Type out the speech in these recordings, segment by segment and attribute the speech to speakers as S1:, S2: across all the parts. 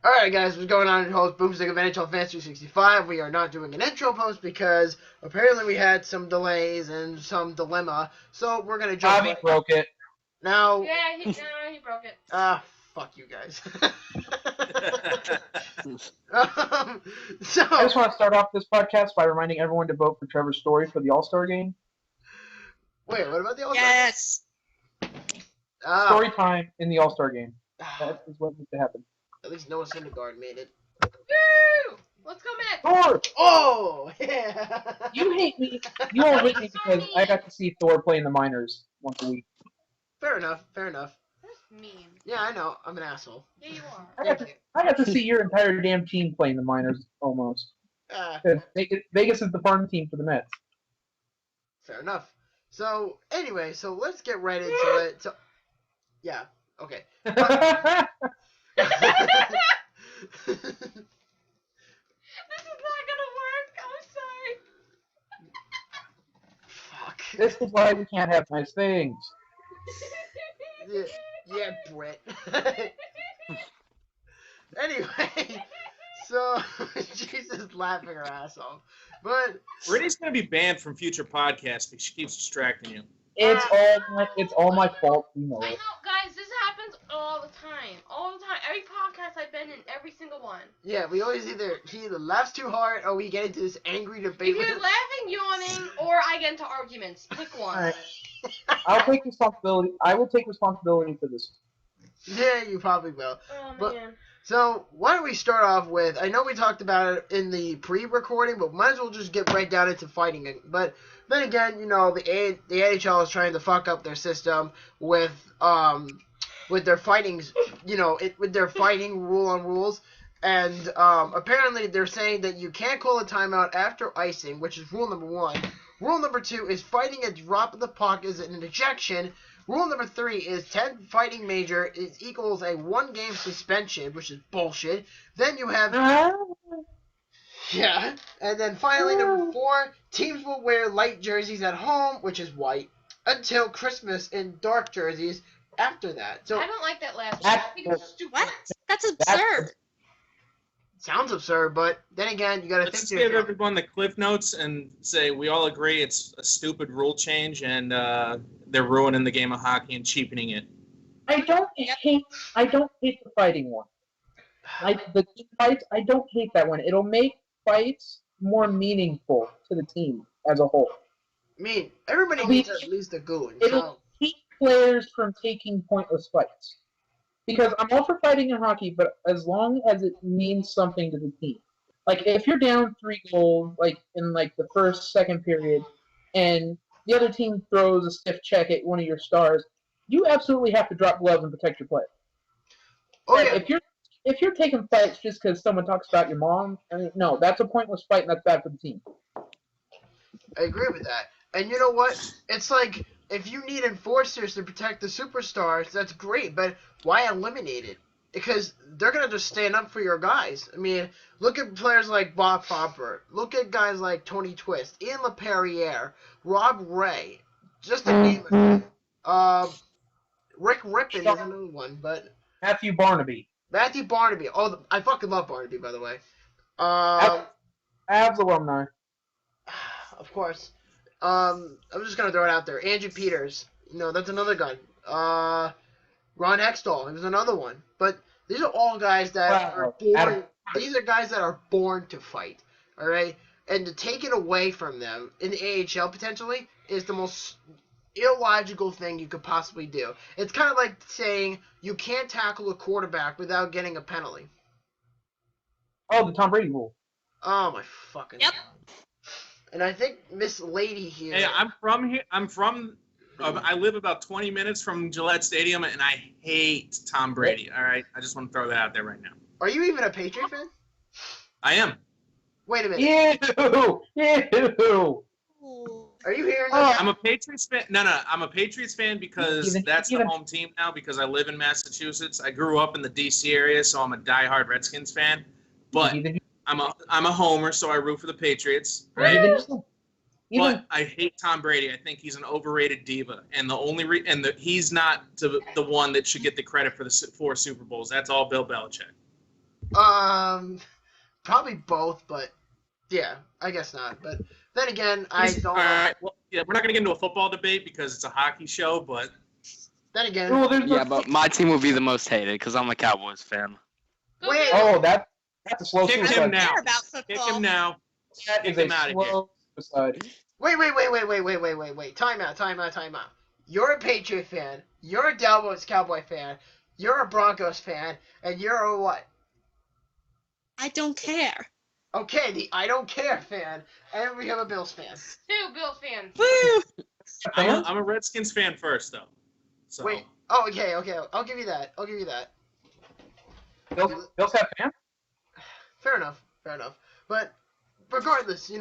S1: Alright guys, what's going on? Host Boomstick of NHL Fans 365. We are not doing an intro post because apparently we had some delays and some dilemma. So we're gonna jump
S2: Bobby broke it.
S1: Now
S3: Yeah, he broke it.
S1: Fuck you guys.
S2: I just want to start off this podcast by reminding everyone to vote for Trevor's story for the All-Star game.
S1: Wait, what about the All-Star?
S4: Yes!
S2: Story time in the All-Star game. That is what needs to happen.
S1: At least Noah Syndergaard made it.
S3: Woo! Let's go, Matt.
S2: Thor!
S1: Oh! Yeah!
S2: You hate me. You don't hate me because I got to see Thor play in the minors once a week.
S1: Fair enough, fair enough.
S3: That's mean.
S1: Yeah, I know. I'm an asshole.
S3: Yeah, you are.
S2: I got to see your entire damn team play in the minors almost. Vegas is the farm team for the Mets.
S1: Fair enough. So, anyway, so let's get right into it. So, yeah, okay.
S3: This is not gonna work. I'm sorry.
S1: Fuck.
S2: This is why we can't have nice things.
S1: Yeah, Brett. Anyway, so she's just laughing her ass off. But
S5: Brittany's gonna be banned from future podcasts because she keeps distracting you.
S2: It's all my fault. You know
S3: I
S2: it.
S3: know, guys. This happens all the time. All the time. Every podcast I've been in, every single one.
S1: yeah, we always he either laughs too hard or we get into this angry debate.
S3: If you're laughing, yawning, or I get into arguments, pick one.
S2: All right. I'll take responsibility. I will take responsibility for this.
S1: Yeah, you probably will.
S3: Oh
S1: But-
S3: man.
S1: So, why don't we start off with, I know we talked about it in the pre-recording, but might as well just get right down into fighting it. But then again, you know, the NHL is trying to fuck up their system with their fighting, you know, with their fighting rules. And apparently they're saying that you can't call a timeout after icing, which is rule number 1. Rule number 2 is fighting a drop of the puck is an ejection. Rule number 3 is 10 fighting major equals a 1-game suspension, which is bullshit. Then you have... Yeah. And then finally, number 4, teams will wear light jerseys at home, which is white, until Christmas in dark jerseys after that. So
S3: I don't like that last one. I think it's stupid.
S4: What? That's absurd.
S1: sounds absurd, but then again, you got to
S5: Let's
S1: think...
S5: just give everyone the cliff notes and say we all agree it's a stupid rule change and they're ruining the game of hockey and cheapening it.
S2: I don't hate the fighting one. The team fights, I don't hate that one. It'll make fights more meaningful to the team as a whole.
S1: I mean, everybody needs at least a goon.
S2: It'll keep players from taking pointless fights. Because I'm all for fighting in hockey, but as long as it means something to the team. Like, if you're down 3 goals, like, in, like, the first, second period, and the other team throws a stiff check at one of your stars, you absolutely have to drop gloves and protect your player.
S1: Oh, yeah.
S2: If you're taking fights just because someone talks about your mom, I mean, no, that's a pointless fight, and that's bad for the team.
S1: I agree with that. And you know what? It's like, if you need enforcers to protect the superstars, that's great, but why eliminate it? Because they're going to just stand up for your guys. I mean, look at players like Bob Popper. Look at guys like Tony Twist, Ian LaPerriere, Rob Ray. Just to name it. Rick Rippon is another one, but...
S2: Matthew Barnaby.
S1: Oh, I fucking love Barnaby, by the way.
S2: Avs alumni.
S1: Of course. I'm just gonna throw it out there. Andrew Peters, that's another guy. Ron Hextall, he was another one. But these are all guys that are born. These are guys that are born to fight. All right, and to take it away from them in the AHL potentially is the most illogical thing you could possibly do. It's kind of like saying you can't tackle a quarterback without getting a penalty.
S2: Oh, the Tom Brady rule.
S1: Oh my fucking
S4: Yep.
S1: God. And I think Miss Lady here.
S5: Hey, I'm from here. I live about 20 minutes from Gillette Stadium, and I hate Tom Brady. All right, I just want to throw that out there right now.
S1: Are you even a Patriot fan?
S5: I am.
S1: Wait a minute.
S2: Ew!
S1: Are you hearing
S2: Oh.
S1: this?
S5: I'm a Patriots fan. No, I'm a Patriots fan because that's the
S2: even-
S5: home team now. Because I live in Massachusetts. I grew up in the D.C. area, so I'm a diehard Redskins fan. But I'm a homer, so I root for the Patriots. Right? But I hate Tom Brady. I think he's an overrated diva, and he's not the one that should get the credit for the 4 Super Bowls. That's all Bill Belichick.
S1: Probably both, but yeah, I guess not. But then again, I don't.
S5: All right. Well, yeah, we're not gonna get into a football debate because it's a hockey show, but
S1: Then again,
S4: Yeah, but my team would be the most hated because I'm a Cowboys fan.
S1: wait.
S2: Oh, that's a slow
S5: kick
S2: suicide.
S5: him now.
S6: care about
S5: Kick
S6: football.
S5: him now.
S2: That
S5: Kick
S2: is
S5: him
S2: a
S5: out of here.
S2: slow suicide.
S1: Wait. Time out. You're a Patriot fan. You're a Dallas Cowboy fan. You're a Broncos fan, and you're a what?
S6: I don't care.
S1: Okay, the I don't care fan, and we have a Bills fan.
S3: 2 Bills fans.
S6: Woo!
S5: I'm a Redskins fan first, though. So.
S1: Wait. Oh, okay. I'll give you that.
S2: Bills have fans?
S1: Fair enough. But regardless,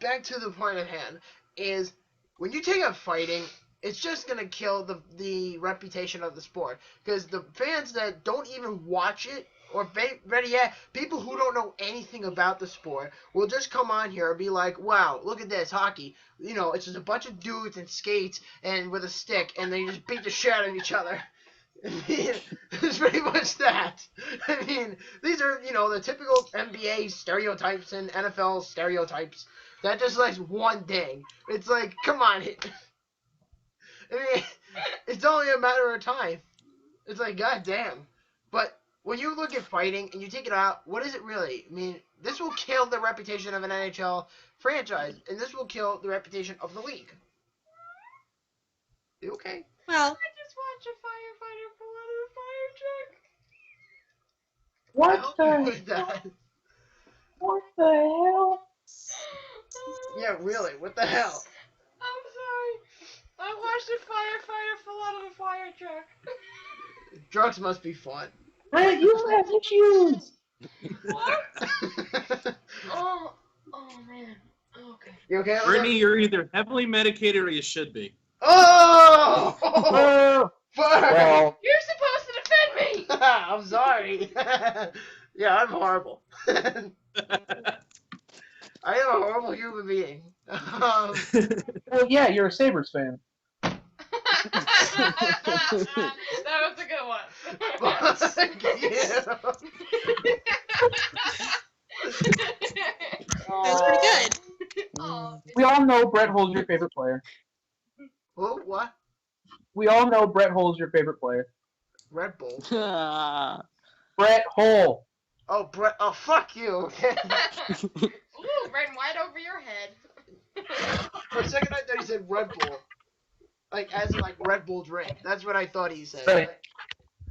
S1: back to the point at hand is when you take up fighting, it's just gonna kill the reputation of the sport because the fans that don't even watch it or better yet, people who don't know anything about the sport will just come on here and be like, wow, look at this hockey. It's just a bunch of dudes in skates and with a stick and they just beat the shit out of each other. I mean, it's pretty much that. I mean, these are, the typical NBA stereotypes and NFL stereotypes. That just like one thing. It's like, come on. I mean, it's only a matter of time. It's like, goddamn. But when you look at fighting and you take it out, what is it really? I mean, this will kill the reputation of an NHL franchise, and this will kill the reputation of the league. You okay?
S6: Well,
S3: I just watched a firefighter pull out of a fire truck.
S2: What
S1: Help
S2: the
S1: you with that.
S2: What the hell?
S1: Yeah, really. What the hell?
S3: I'm sorry. I watched a firefighter fall out of a fire truck.
S1: Drugs must be fun.
S2: Brett, you have issues.
S3: What? Oh man. Okay.
S1: You okay?
S5: Brittany, you're either heavily medicated or you should be.
S1: Oh!
S2: Oh,
S1: Fuck!
S2: well,
S3: You're supposed to defend me.
S1: I'm sorry. Yeah, I'm horrible. I am a horrible human being.
S2: well, yeah, you're a Sabres fan.
S3: That was a good one.
S1: Fuck you.
S6: that was pretty good.
S3: Oh,
S2: We all know Brett Hull's your favorite player.
S1: Oh, what?
S2: We all know Brett Hull's your favorite player.
S1: Red Bull.
S2: Brett Hull.
S1: Oh, Brett. Oh, fuck you.
S3: Ooh, red and white over your head.
S1: For a second, I thought he said Red Bull. Like, as in, like, Red Bull drink. That's what I thought he said.
S2: Right.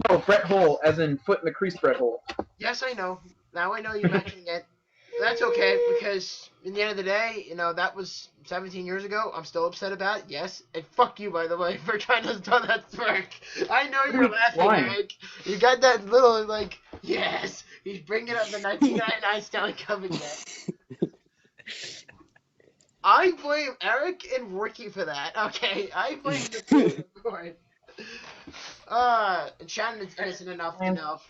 S2: Oh, Brett Hull, as in foot in the crease Brett Hull.
S1: Yes, I know. Now I know you're mentioning it. That's okay, because in the end of the day, that was 17 years ago. I'm still upset about it, yes. And fuck you, by the way, for trying to do that smirk. I know you're laughing,
S2: Why?
S1: Eric. You got that little, like, yes, he's bringing up the 1999 Stanley Cup again. I blame Eric and Ricky for that, okay? I blame the two, of course. And Shannon is innocent enough to know.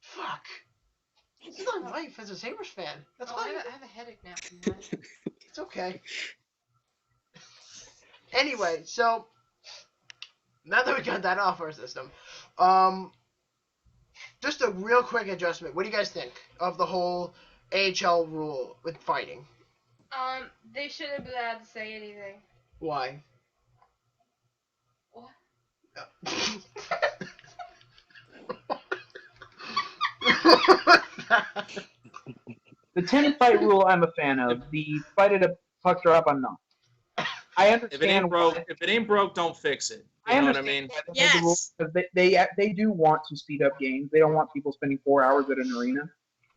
S1: Fuck. This is my life as a Sabres fan. That's
S3: Oh,
S1: why
S3: I have a headache now.
S1: it's okay. Anyway, so now that we got that off our system, just a real quick adjustment. What do you guys think of the whole AHL rule with fighting?
S3: They shouldn't be allowed to say anything.
S1: Why?
S3: What?
S2: The 10 fight rule, I'm a fan of. The fight at a puck drop, I'm not. I understand.
S5: If it ain't broke, don't fix it. You
S2: I
S5: know what I
S2: understand
S5: mean?
S2: why they made the rules,
S6: Yes.
S2: because they do want to speed up games. They don't want people spending 4 hours at an arena.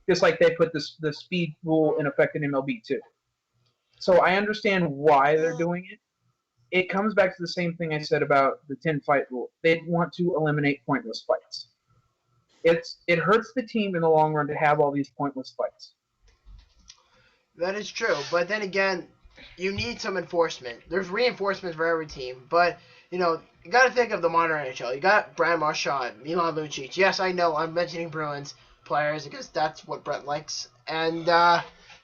S2: Just like they put the speed rule in effect in MLB too. So I understand why they're doing it. It comes back to the same thing I said about the 10 fight rule. They want to eliminate pointless fights. It hurts the team in the long run to have all these pointless fights.
S1: That is true, but then again, you need some enforcement. There's reinforcements for every team, but you got to think of the modern NHL. You got Brad Marchand, Milan Lucic. Yes, I know I'm mentioning Bruins players because that's what Brett likes, and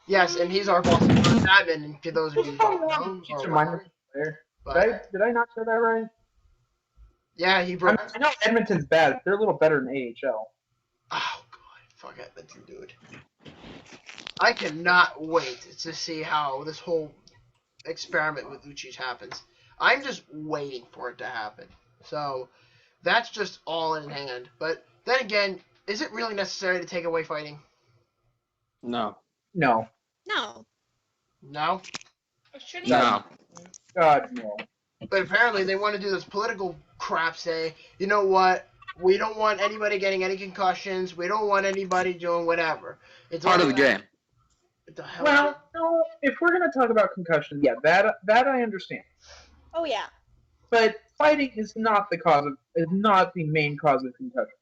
S1: yes, and he's our Boston Batman. And for those of you who don't know,
S2: He's
S1: or
S2: a minor
S1: whatever,
S2: player.
S1: but
S2: Did I not say that right?
S1: yeah, he broke.
S2: I know Edmonton's bad. They're a little better than AHL.
S1: Oh suck at it, dude. I cannot wait to see how this whole experiment with Uchi's happens. I'm just waiting for it to happen. So that's just all in hand. But then again, is it really necessary to take away fighting?
S4: No.
S2: No.
S6: No.
S1: No?
S3: Shouldn't
S4: No.
S2: God, no.
S1: But apparently they want to do this political crap, say, you know what? We don't want anybody getting any concussions. We don't want anybody doing whatever. It's
S4: Part of
S1: all
S4: the game.
S1: What the hell?
S2: Well, no, if we're going to talk about concussions, yeah, that I understand.
S6: Oh yeah.
S2: But fighting is not the main cause of concussions.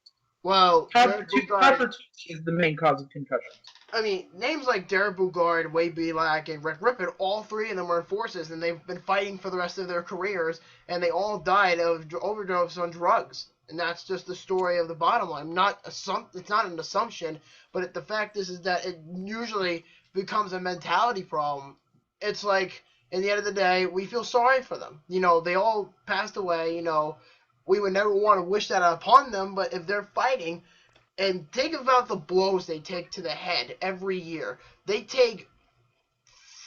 S1: Well, Derek Bugard,
S2: Opportunity is the main cause of concussions.
S1: I mean, names like Derek Bugard, Wade Belak, and Rick Rippon, all three of them were in forces, and they've been fighting for the rest of their careers, and they all died of overdose on drugs. And that's just the story of the bottom line. It's not an assumption, but the fact is that it usually becomes a mentality problem. It's like, in the end of the day, we feel sorry for them. You know, they all passed away, you know. We would never want to wish that upon them, but if they're fighting, and think about the blows they take to the head every year. They take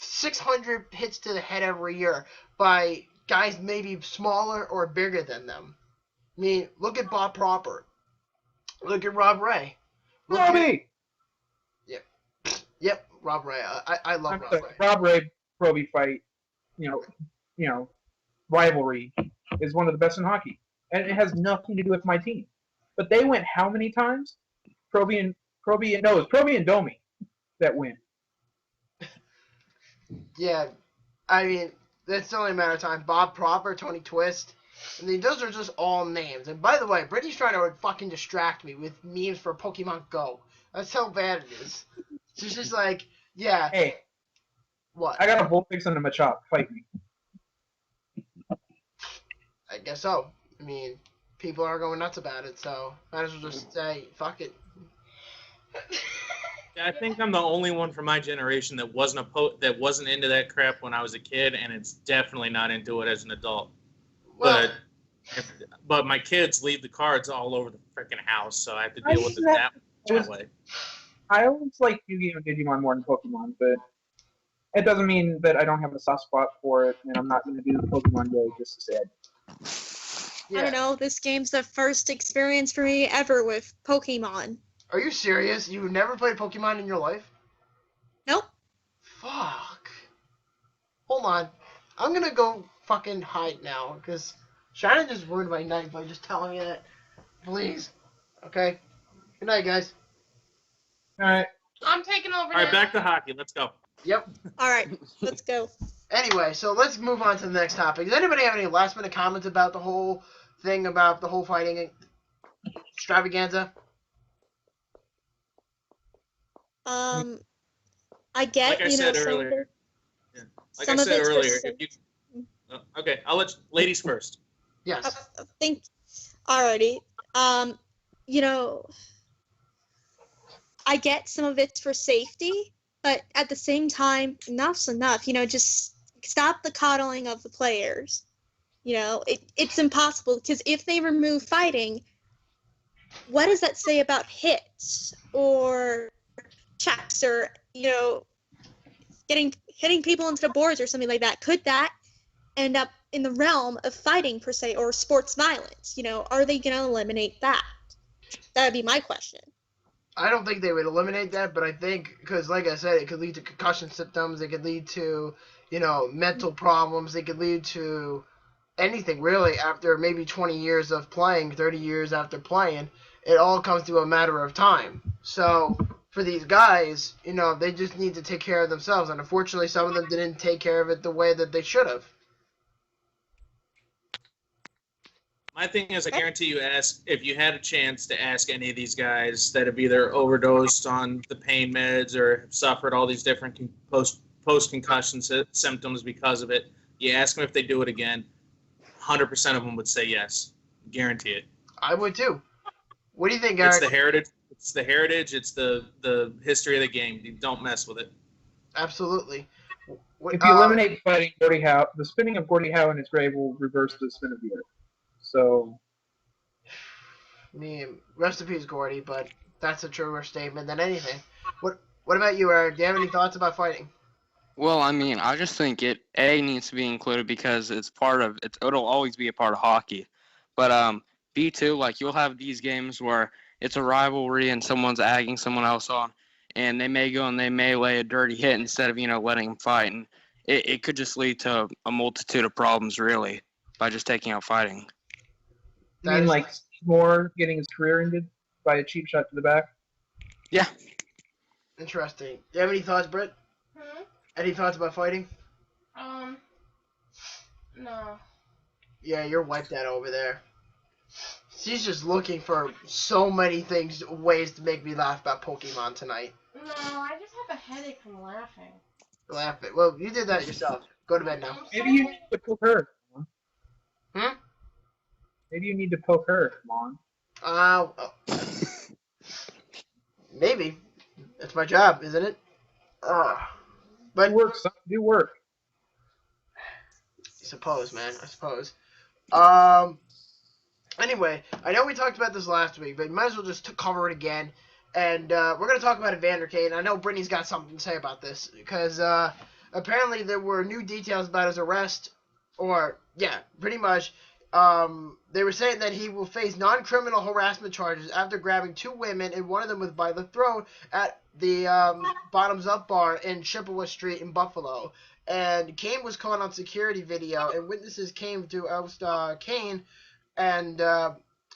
S1: 600 hits to the head every year by guys maybe smaller or bigger than them. I mean, look at Bob Proper. Look at Rob Ray.
S2: Robbie!
S1: Yep, Rob Ray. I love Rob Ray.
S2: Rob Ray Proby fight, you know, rivalry is one of the best in hockey. And it has nothing to do with my team. But they went how many times? Proby and Domi that win.
S1: Yeah, I mean, it's only a matter of time. Bob Proper, Tony Twist. I mean, those are just all names. And by the way, Brittany's trying to fucking distract me with memes for Pokemon Go. That's how bad it is. She's just like, yeah.
S2: Hey.
S1: What?
S2: I got a Bullfix and a Machop. Fight me.
S1: I guess so. I mean, people are going nuts about it, so might as well just say, fuck it.
S5: I think I'm the only one from my generation that wasn't into that crap when I was a kid, and it's definitely not into it as an adult.
S1: Well,
S5: but my kids leave the cards all over the freaking house, so I have to deal with it that way.
S2: I always like Yu-Gi-Oh! And Digimon more than Pokemon, but it doesn't mean that I don't have a soft spot for it, and I'm not going to do the Pokemon Go just to say it.
S1: yeah.
S6: I don't know. This game's the first experience for me ever with Pokemon.
S1: Are you serious? You've never played Pokemon in your life?
S6: Nope.
S1: Fuck. Hold on. I'm gonna go fucking hide now, because Shannon just ruined my night by just telling me that. Please. Okay. Good night, guys.
S2: Alright.
S3: I'm taking over
S5: All right,
S3: now.
S5: back to hockey. Let's go.
S1: Yep.
S6: All right, let's go.
S1: Anyway, so let's move on to the next topic. Does anybody have any last minute comments about the whole thing, about the whole fighting extravaganza?
S6: I get,
S5: Like I said earlier. Like I said earlier, if you okay, I'll let ladies first.
S1: Yes.
S6: Alrighty. You know, I get some of it's for safety, but at the same time, enough's enough. You know, just stop the coddling of the players. You know, it's impossible, because if they remove fighting, what does that say about hits or checks or, you know, hitting people into the boards or something like that? Could that end up in the realm of fighting per se, or sports violence? You know, are they going to eliminate that? That would be my question.
S1: I don't think they would eliminate that, but I think, because like I said, it could lead to concussion symptoms, it could lead to, you know, mental problems, it could lead to anything really after maybe 20 years of playing, 30 years after playing. It all comes to a matter of time. So for these guys, you know, they just need to take care of themselves, and unfortunately some of them didn't take care of it the way that they should have.
S5: My thing is, I guarantee you, if you had a chance to ask any of these guys that have either overdosed on the pain meds or have suffered all these different post-concussion symptoms because of it, you ask them if they do it again, 100% of them would say yes. Guarantee it.
S1: I would too. What do you think, Eric?
S5: It's the heritage. It's the heritage. It's the history of the game. You don't mess with it.
S1: Absolutely.
S2: If you eliminate fighting, Gordie Howe, the spinning of Gordie Howe in his grave will reverse the spin of the earth. So,
S1: I mean, rest in peace, Gordy, but That's a truer statement than anything. What about you, Eric? Do you have any thoughts about fighting?
S4: Well, I mean, I just think it needs to be included because it's part of it. It'll always be a part of hockey. But B2, like you'll have these games where it's a rivalry and someone's agging someone else on, and they may go and they may lay a dirty hit instead of letting them fight, and it could just lead to a multitude of problems really by just taking out fighting.
S2: You mean like Steve Moore getting his career ended by a cheap shot to the back?
S4: Yeah.
S1: Interesting. Do you have any thoughts, Britt? Any thoughts about fighting?
S3: No.
S1: Yeah, you're wiped out over there. She's just looking for so many ways to make me laugh about Pokemon tonight.
S3: No, I just have a headache from laughing.
S1: Laughing. Well, you did that yourself. Go to bed now.
S2: Maybe you need to poke her. Maybe you need to poke her. Come on.
S1: Maybe. That's my job, isn't it? But
S2: do work.
S1: I suppose, man. I suppose. Anyway, I know we talked about this last week, but might as well just cover it again. And we're going to talk about Evander Kane. I know Brittany's got something to say about this, because apparently there were new details about his arrest. Or, yeah, pretty much. They were saying that he will face non-criminal harassment charges after grabbing two women, and one of them was by the throat at the Bottoms Up bar in Chippewa Street in Buffalo. And Kane was caught on security video, and witnesses came to oust Kane, and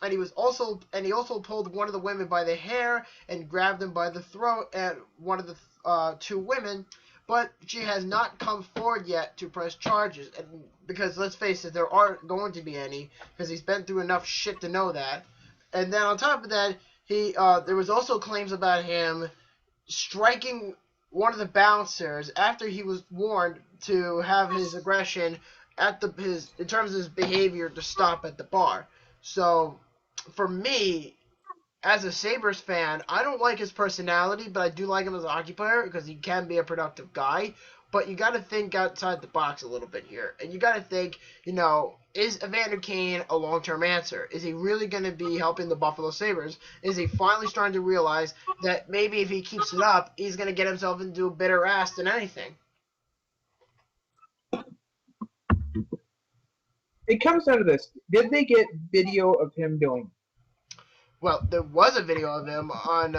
S1: he also pulled one of the women by the hair and grabbed them by the throat at one of the two women. But she has not come forward yet to press charges, and because let's face it, there aren't going to be any, because he's been through enough shit to know that. And then on top of that, there was also claims about him striking one of the bouncers after he was warned to have his aggression in terms of his behavior to stop at the bar. So for me, as a Sabres fan, I don't like his personality, but I do like him as a hockey player because he can be a productive guy. But you got to think outside the box a little bit here. And you got to think, is Evander Kane a long-term answer? Is he really going to be helping the Buffalo Sabres? Is he finally starting to realize that maybe if he keeps it up, he's going to get himself into a bitter ass than anything?
S2: It comes down to this. Did they get video of him doing it?
S1: Well, there was a video of him on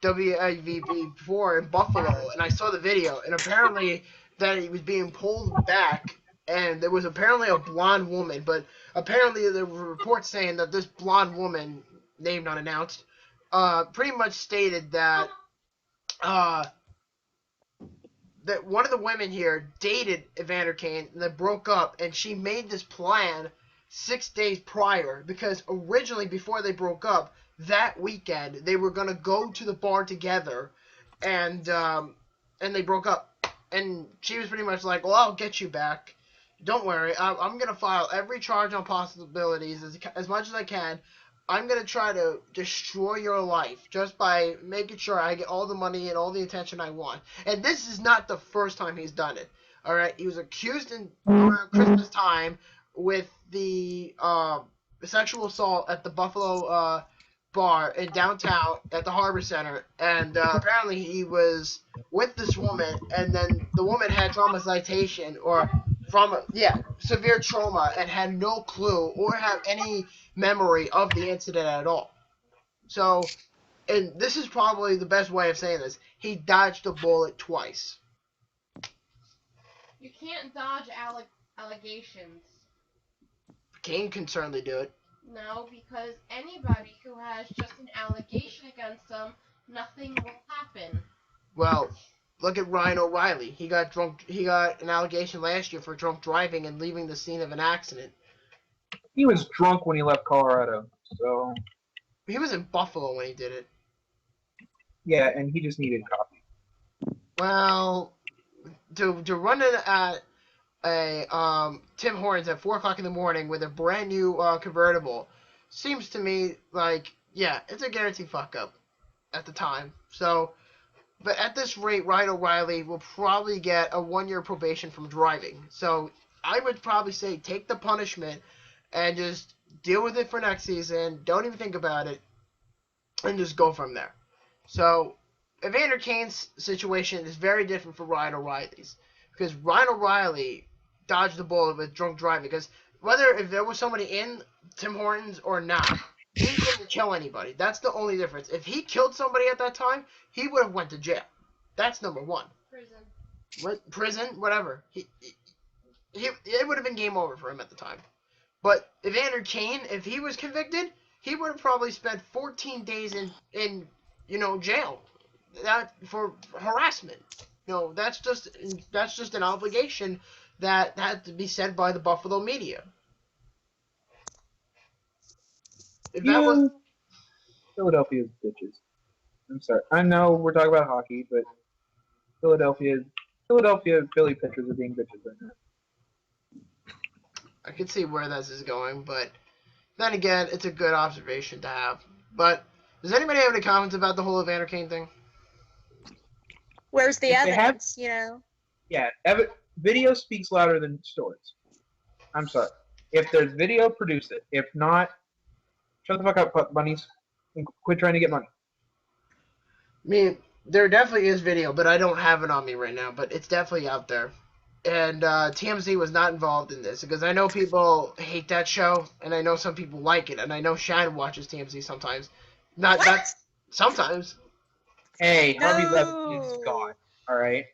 S1: WIVB4 in Buffalo, and I saw the video, and apparently that he was being pulled back, and there was apparently a blonde woman, but apparently there were reports saying that this blonde woman, name not announced, pretty much stated that that one of the women here dated Evander Kane, and they broke up, and she made this plan 6 days prior, because originally before they broke up that weekend they were gonna go to the bar together, and they broke up, and she was pretty much like, well, I'll get you back, don't worry, I'm gonna file every charge on possibilities as much as I can. I'm gonna try to destroy your life just by making sure I get all the money and all the attention I want. And this is not the first time he's done it. All right, he was accused around Christmas time with the sexual assault at the Buffalo bar in downtown at the Harbor Center, and apparently he was with this woman, and then the woman had traumatization or severe trauma, and had no clue or have any memory of the incident at all. So, and this is probably the best way of saying this, he dodged a bullet twice.
S3: You can't dodge allegations.
S1: Kane can certainly do it.
S3: No, because anybody who has just an allegation against them, nothing will happen.
S1: Well, look at Ryan O'Reilly. He got an allegation last year for drunk driving and leaving the scene of an accident.
S2: He was drunk when he left Colorado, so...
S1: He was in Buffalo when he did it.
S2: Yeah, and he just needed coffee.
S1: Well, to run it at Tim Hortons at 4 o'clock in the morning with a brand new convertible seems to me like, yeah, it's a guaranteed fuck up at the time. So, but at this rate, Ryan O'Reilly will probably get a 1-year probation from driving. So I would probably say take the punishment and just deal with it for next season. Don't even think about it. and just go from there. So Evander Kane's situation is very different from Ryan O'Reilly's, because Ryan O'Reilly dodged the bullet with drunk driving, because if there was somebody in Tim Hortons or not, he didn't kill anybody. That's the only difference. If he killed somebody at that time, he would have went to jail. That's number one. Prison, whatever. It would have been game over for him at the time. But Evander Kane, if he was convicted, he would have probably spent 14 days in jail. That for harassment. That's just an obligation that had to be said by the Buffalo media.
S2: Philadelphia's bitches. I'm sorry. I know we're talking about hockey, but Philadelphia, Philly pitchers are being bitches right now.
S1: I can see where this is going, but then again, it's a good observation to have. But does anybody have any comments about the whole Evander Kane thing?
S6: Where's the evidence,
S2: Yeah, video speaks louder than stories. I'm sorry. If there's video, produce it. If not, shut the fuck up, bunnies, and quit trying to get money.
S1: I mean, there definitely is video, but I don't have it on me right now, but it's definitely out there. And TMZ was not involved in this, because I know people hate that show, and I know some people like it, and I know Shannon watches TMZ sometimes. Not sometimes.
S2: Hey, Harvey Levin's gone, alright?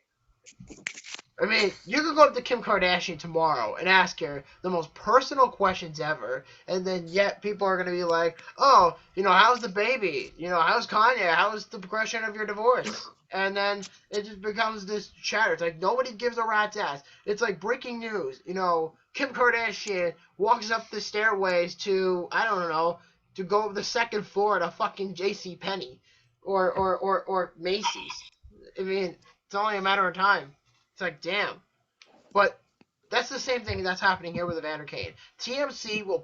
S1: I mean, you could go up to Kim Kardashian tomorrow and ask her the most personal questions ever, and then yet people are going to be like, oh, how's the baby? How's Kanye? How's the progression of your divorce? And then it just becomes this chatter. It's like nobody gives a rat's ass. It's like breaking news. Kim Kardashian walks up the stairways to, I don't know, to go up the second floor at a fucking JCPenney or Macy's. I mean, it's only a matter of time. It's like, damn. But that's the same thing that's happening here with Evander Kane. TMZ will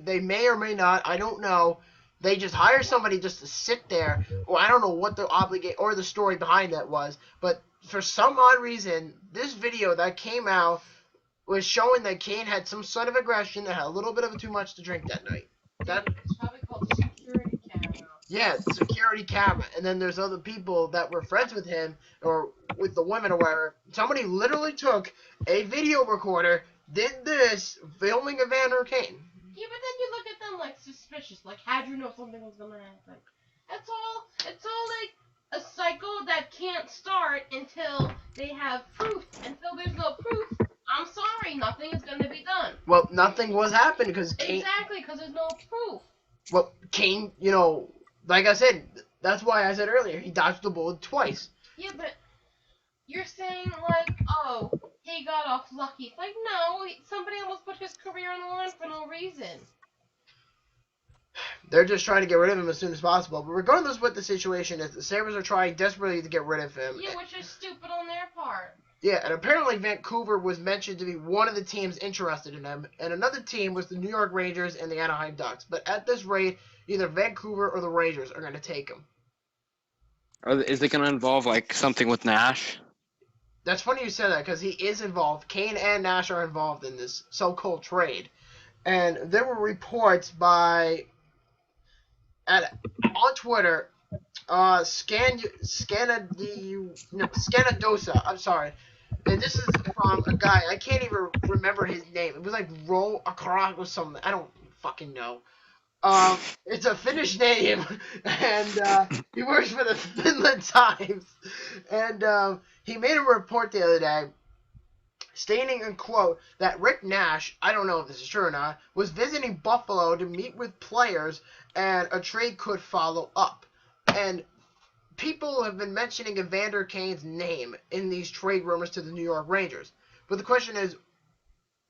S1: they may or may not, I don't know. They just hire somebody just to sit there, or I don't know what the story behind that was, but for some odd reason, this video that came out was showing that Kane had some sort of aggression, that had a little bit of too much to drink that night.
S3: It's probably called security camera.
S1: Yeah, security camera. And then there's other people that were friends with him, or with the women or whatever. Somebody literally took a video recorder, did this, filming Evander Kane.
S3: Yeah, but then you look at them like suspicious. Like, how'd you know something was gonna happen? It's all like a cycle that can't start until they have proof. Until there's no proof, I'm sorry, nothing is gonna be done.
S1: Well, nothing was happening because Kane...
S3: Exactly, because there's no proof.
S1: Well, Kane, like I said, that's why I said earlier, he dodged the bullet twice.
S3: Yeah, but you're saying, like, oh, he got off lucky. It's like, no, somebody almost put his career on the line for no reason.
S1: They're just trying to get rid of him as soon as possible. But regardless of what the situation is, the Sabres are trying desperately to get rid of him.
S3: Yeah, which is stupid on their part.
S1: Yeah, and apparently Vancouver was mentioned to be one of the teams interested in him, and another team was the New York Rangers and the Anaheim Ducks. But at this rate, either Vancouver or the Rangers are going to take him.
S4: Is it going to involve, like, something with Nash?
S1: That's funny you said that, because he is involved. Kane and Nash are involved in this so-called trade. And there were reports on Twitter, Scanadosa, I'm sorry. And this is from a guy, I can't even remember his name. It was like Ro Akarag or something. I don't fucking know. It's a Finnish name, and he works for the Finland Times. And he made a report the other day stating, in quote, that Rick Nash, I don't know if this is true or not, was visiting Buffalo to meet with players, and a trade could follow up. And people have been mentioning Evander Kane's name in these trade rumors to the New York Rangers. But the question is,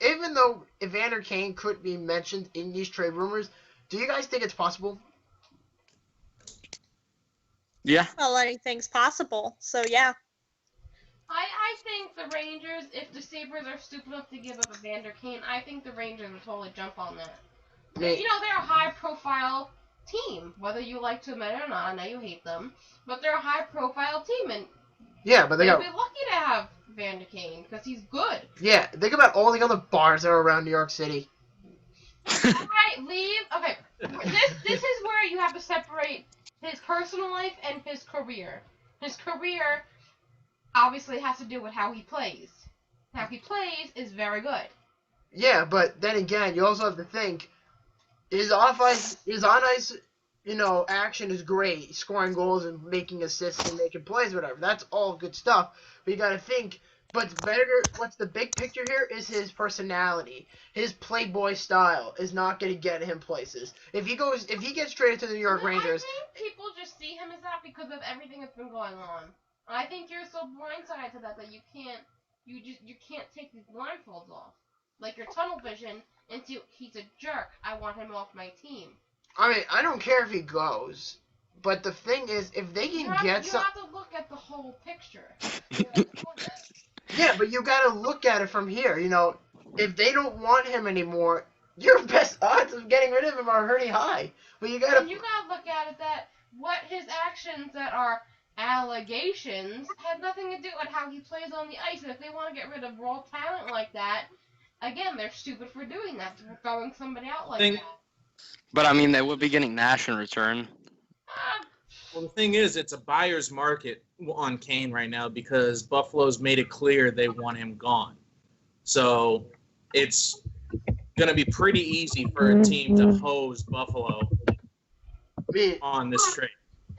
S1: even though Evander Kane could be mentioned in these trade rumors, do you guys think it's possible?
S4: Yeah.
S6: Well, anything's possible, so yeah.
S3: I think the Rangers, if the Sabres are stupid enough to give up Evander Kane, I think the Rangers would totally jump on that. They're a high-profile team, whether you like to admit it or not. I know you hate them, but they're a high-profile team, and
S1: yeah, but they'd
S3: be lucky to have Evander Kane because he's good.
S1: Yeah, think about all the other bars that are around New York City.
S3: Alright, leave. Okay, this is where you have to separate his personal life and his career. His career obviously has to do with how he plays. How he plays is very good.
S1: Yeah, but then again, you also have to think his on-ice, action is great, scoring goals and making assists and making plays, whatever. That's all good stuff. But you got to think. What's the big picture here is his personality. His playboy style is not going to get him places. If he gets traded to the New York Rangers,
S3: I think people just see him as that because of everything that's been going on. I think you're so blindsided to that you can't take these blindfolds off. Like your tunnel vision into he's a jerk. I want him off my team.
S1: I mean, I don't care if he goes, but the thing is, if they can get some,
S3: you have to look at the whole picture.
S1: Yeah, but you gotta look at it from here. If they don't want him anymore, your best odds of getting rid of him are pretty high. But you gotta
S3: look at it that what his actions that are allegations have nothing to do with how he plays on the ice. And if they want to get rid of raw talent like that, again, they're stupid for doing that, for throwing somebody out like that.
S4: But I mean, they would be getting Nash in return.
S5: Well, the thing is, it's a buyer's market on Kane right now because Buffalo's made it clear they want him gone. So it's going to be pretty easy for a team to hose Buffalo on this trade.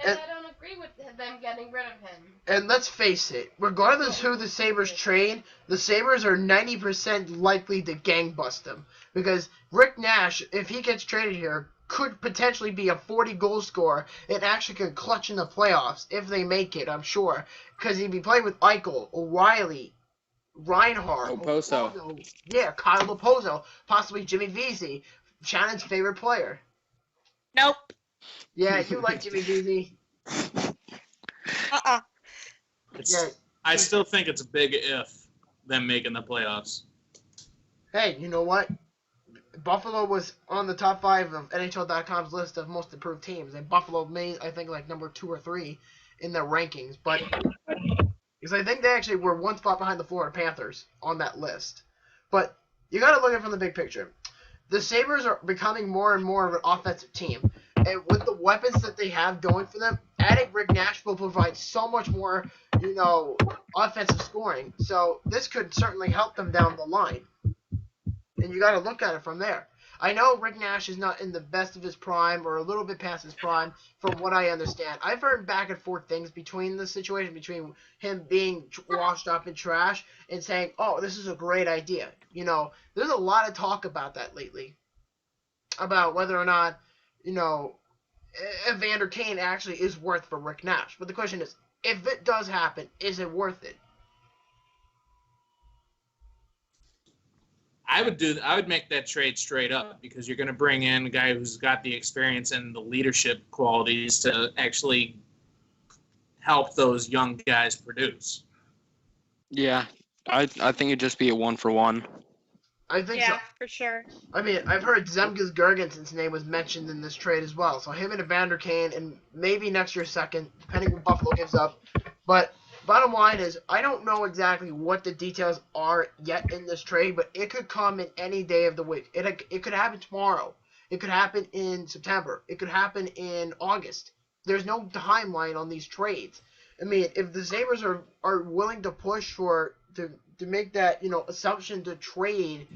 S3: And I don't agree with them getting rid of him.
S1: And let's face it, regardless who the Sabres trade, the Sabres are 90% likely to gangbust him. Because Rick Nash, if he gets traded here, could potentially be a 40-goal scorer and actually could clutch in the playoffs if they make it, I'm sure. Because he'd be playing with Eichel, O'Reilly, Reinhart.
S4: Oposo.
S1: Yeah, Kyle Oposo, possibly Jimmy Vesey, Shannon's favorite player.
S6: Nope.
S1: Yeah, you like Jimmy Vesey.
S5: I still think it's a big if, them making the playoffs.
S1: Hey, you know what? Buffalo was on the top 5 of NHL.com's list of most improved teams, and Buffalo made, I think, like number 2 or 3 in their rankings. But because I think they actually were one spot behind the Florida Panthers on that list. But you got to look at it from the big picture. The Sabres are becoming more and more of an offensive team, and with the weapons that they have going for them, adding Rick Nash will provide so much more, offensive scoring. So this could certainly help them down the line. And you got to look at it from there. I know Rick Nash is not in the best of his prime or a little bit past his prime from what I understand. I've heard back and forth things between the situation, between him being washed up in trash and saying, oh, this is a great idea. There's a lot of talk about that lately. About whether or not, Evander Kane actually is worth for Rick Nash. But the question is, if it does happen, is it worth it?
S5: I would make that trade straight up because you're going to bring in a guy who's got the experience and the leadership qualities to actually help those young guys produce.
S4: Yeah, I think it'd just be a 1-for-1.
S1: I think so.
S6: Yeah, for sure.
S1: I mean, I've heard Zemgus Girgenson's name was mentioned in this trade as well. So him and Evander Kane, and maybe next year second, depending what Buffalo gives up. But bottom line is, I don't know exactly what the details are yet in this trade, but it could come in any day of the week. It could happen tomorrow. It could happen in September. It could happen in August. There's no timeline on these trades. I mean, if the Sabres are willing to push to make that, assumption to trade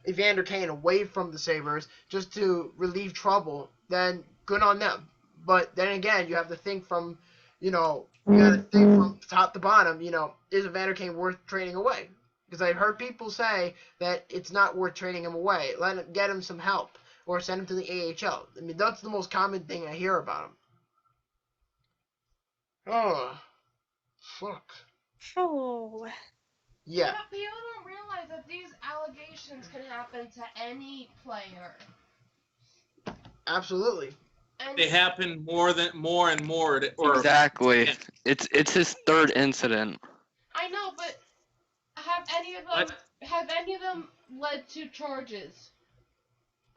S1: Evander Kane away from the Sabres just to relieve trouble, then good on them. But then again, you have to think from, you got to think from top to bottom, is Evander Kane worth trading away? Because I've heard people say that it's not worth trading him away. Get him some help or send him to the AHL. I mean, that's the most common thing I hear about him. Oh, fuck.
S6: Oh.
S1: Yeah.
S3: But people don't realize that these allegations can happen to any player.
S1: Absolutely.
S3: And
S5: They happen more and more.
S4: Exactly. It's his third incident.
S3: I know, but have any of them led to charges?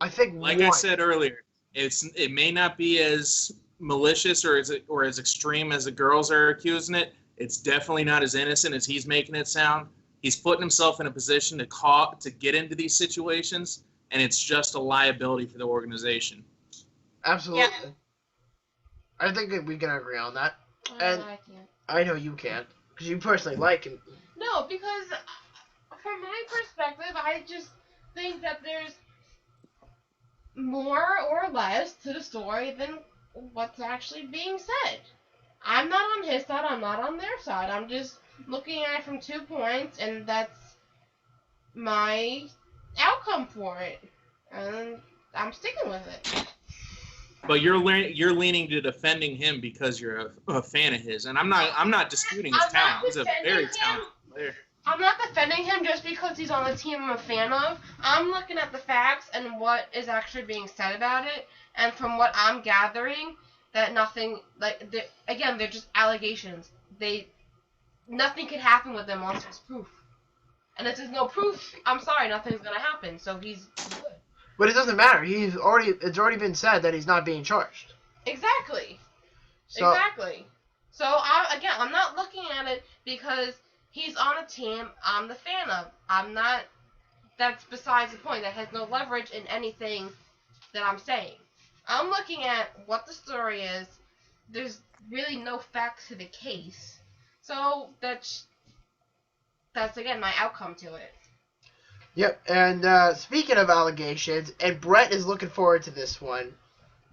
S1: I think
S5: Like
S1: one.
S5: I said earlier, it may not be as malicious or as extreme as the girls are accusing it. It's definitely not as innocent as he's making it sound. He's putting himself in a position to get into these situations, and it's just a liability for the organization.
S1: Absolutely. Yeah. I think we can agree on that. And
S3: I can't.
S1: I know you can't, because you personally like him.
S3: No, because from my perspective, I just think that there's more or less to the story than what's actually being said. I'm not on his side, I'm not on their side. I'm just looking at it from 2 points, and that's my outcome for it. And I'm sticking with it.
S5: But you're leaning to defending him because you're a fan of his, and I'm not disputing his talent. He's a very talented player.
S3: I'm not defending him just because he's on the team I'm a fan of. I'm looking at the facts and what is actually being said about it, and from what I'm gathering, that nothing, they're just allegations. Nothing could happen with them once there's proof. And if there's no proof, I'm sorry, nothing's gonna happen. So he's good.
S1: But it doesn't matter. It's already been said that he's not being charged.
S3: Exactly. Exactly. So I'm not looking at it because he's on a team I'm the fan of. I'm not. That's besides the point. That has no leverage in anything that I'm saying. I'm looking at what the story is. There's really no facts to the case. So that's again my outcome to it.
S1: Yep, and speaking of allegations, and Brett is looking forward to this one.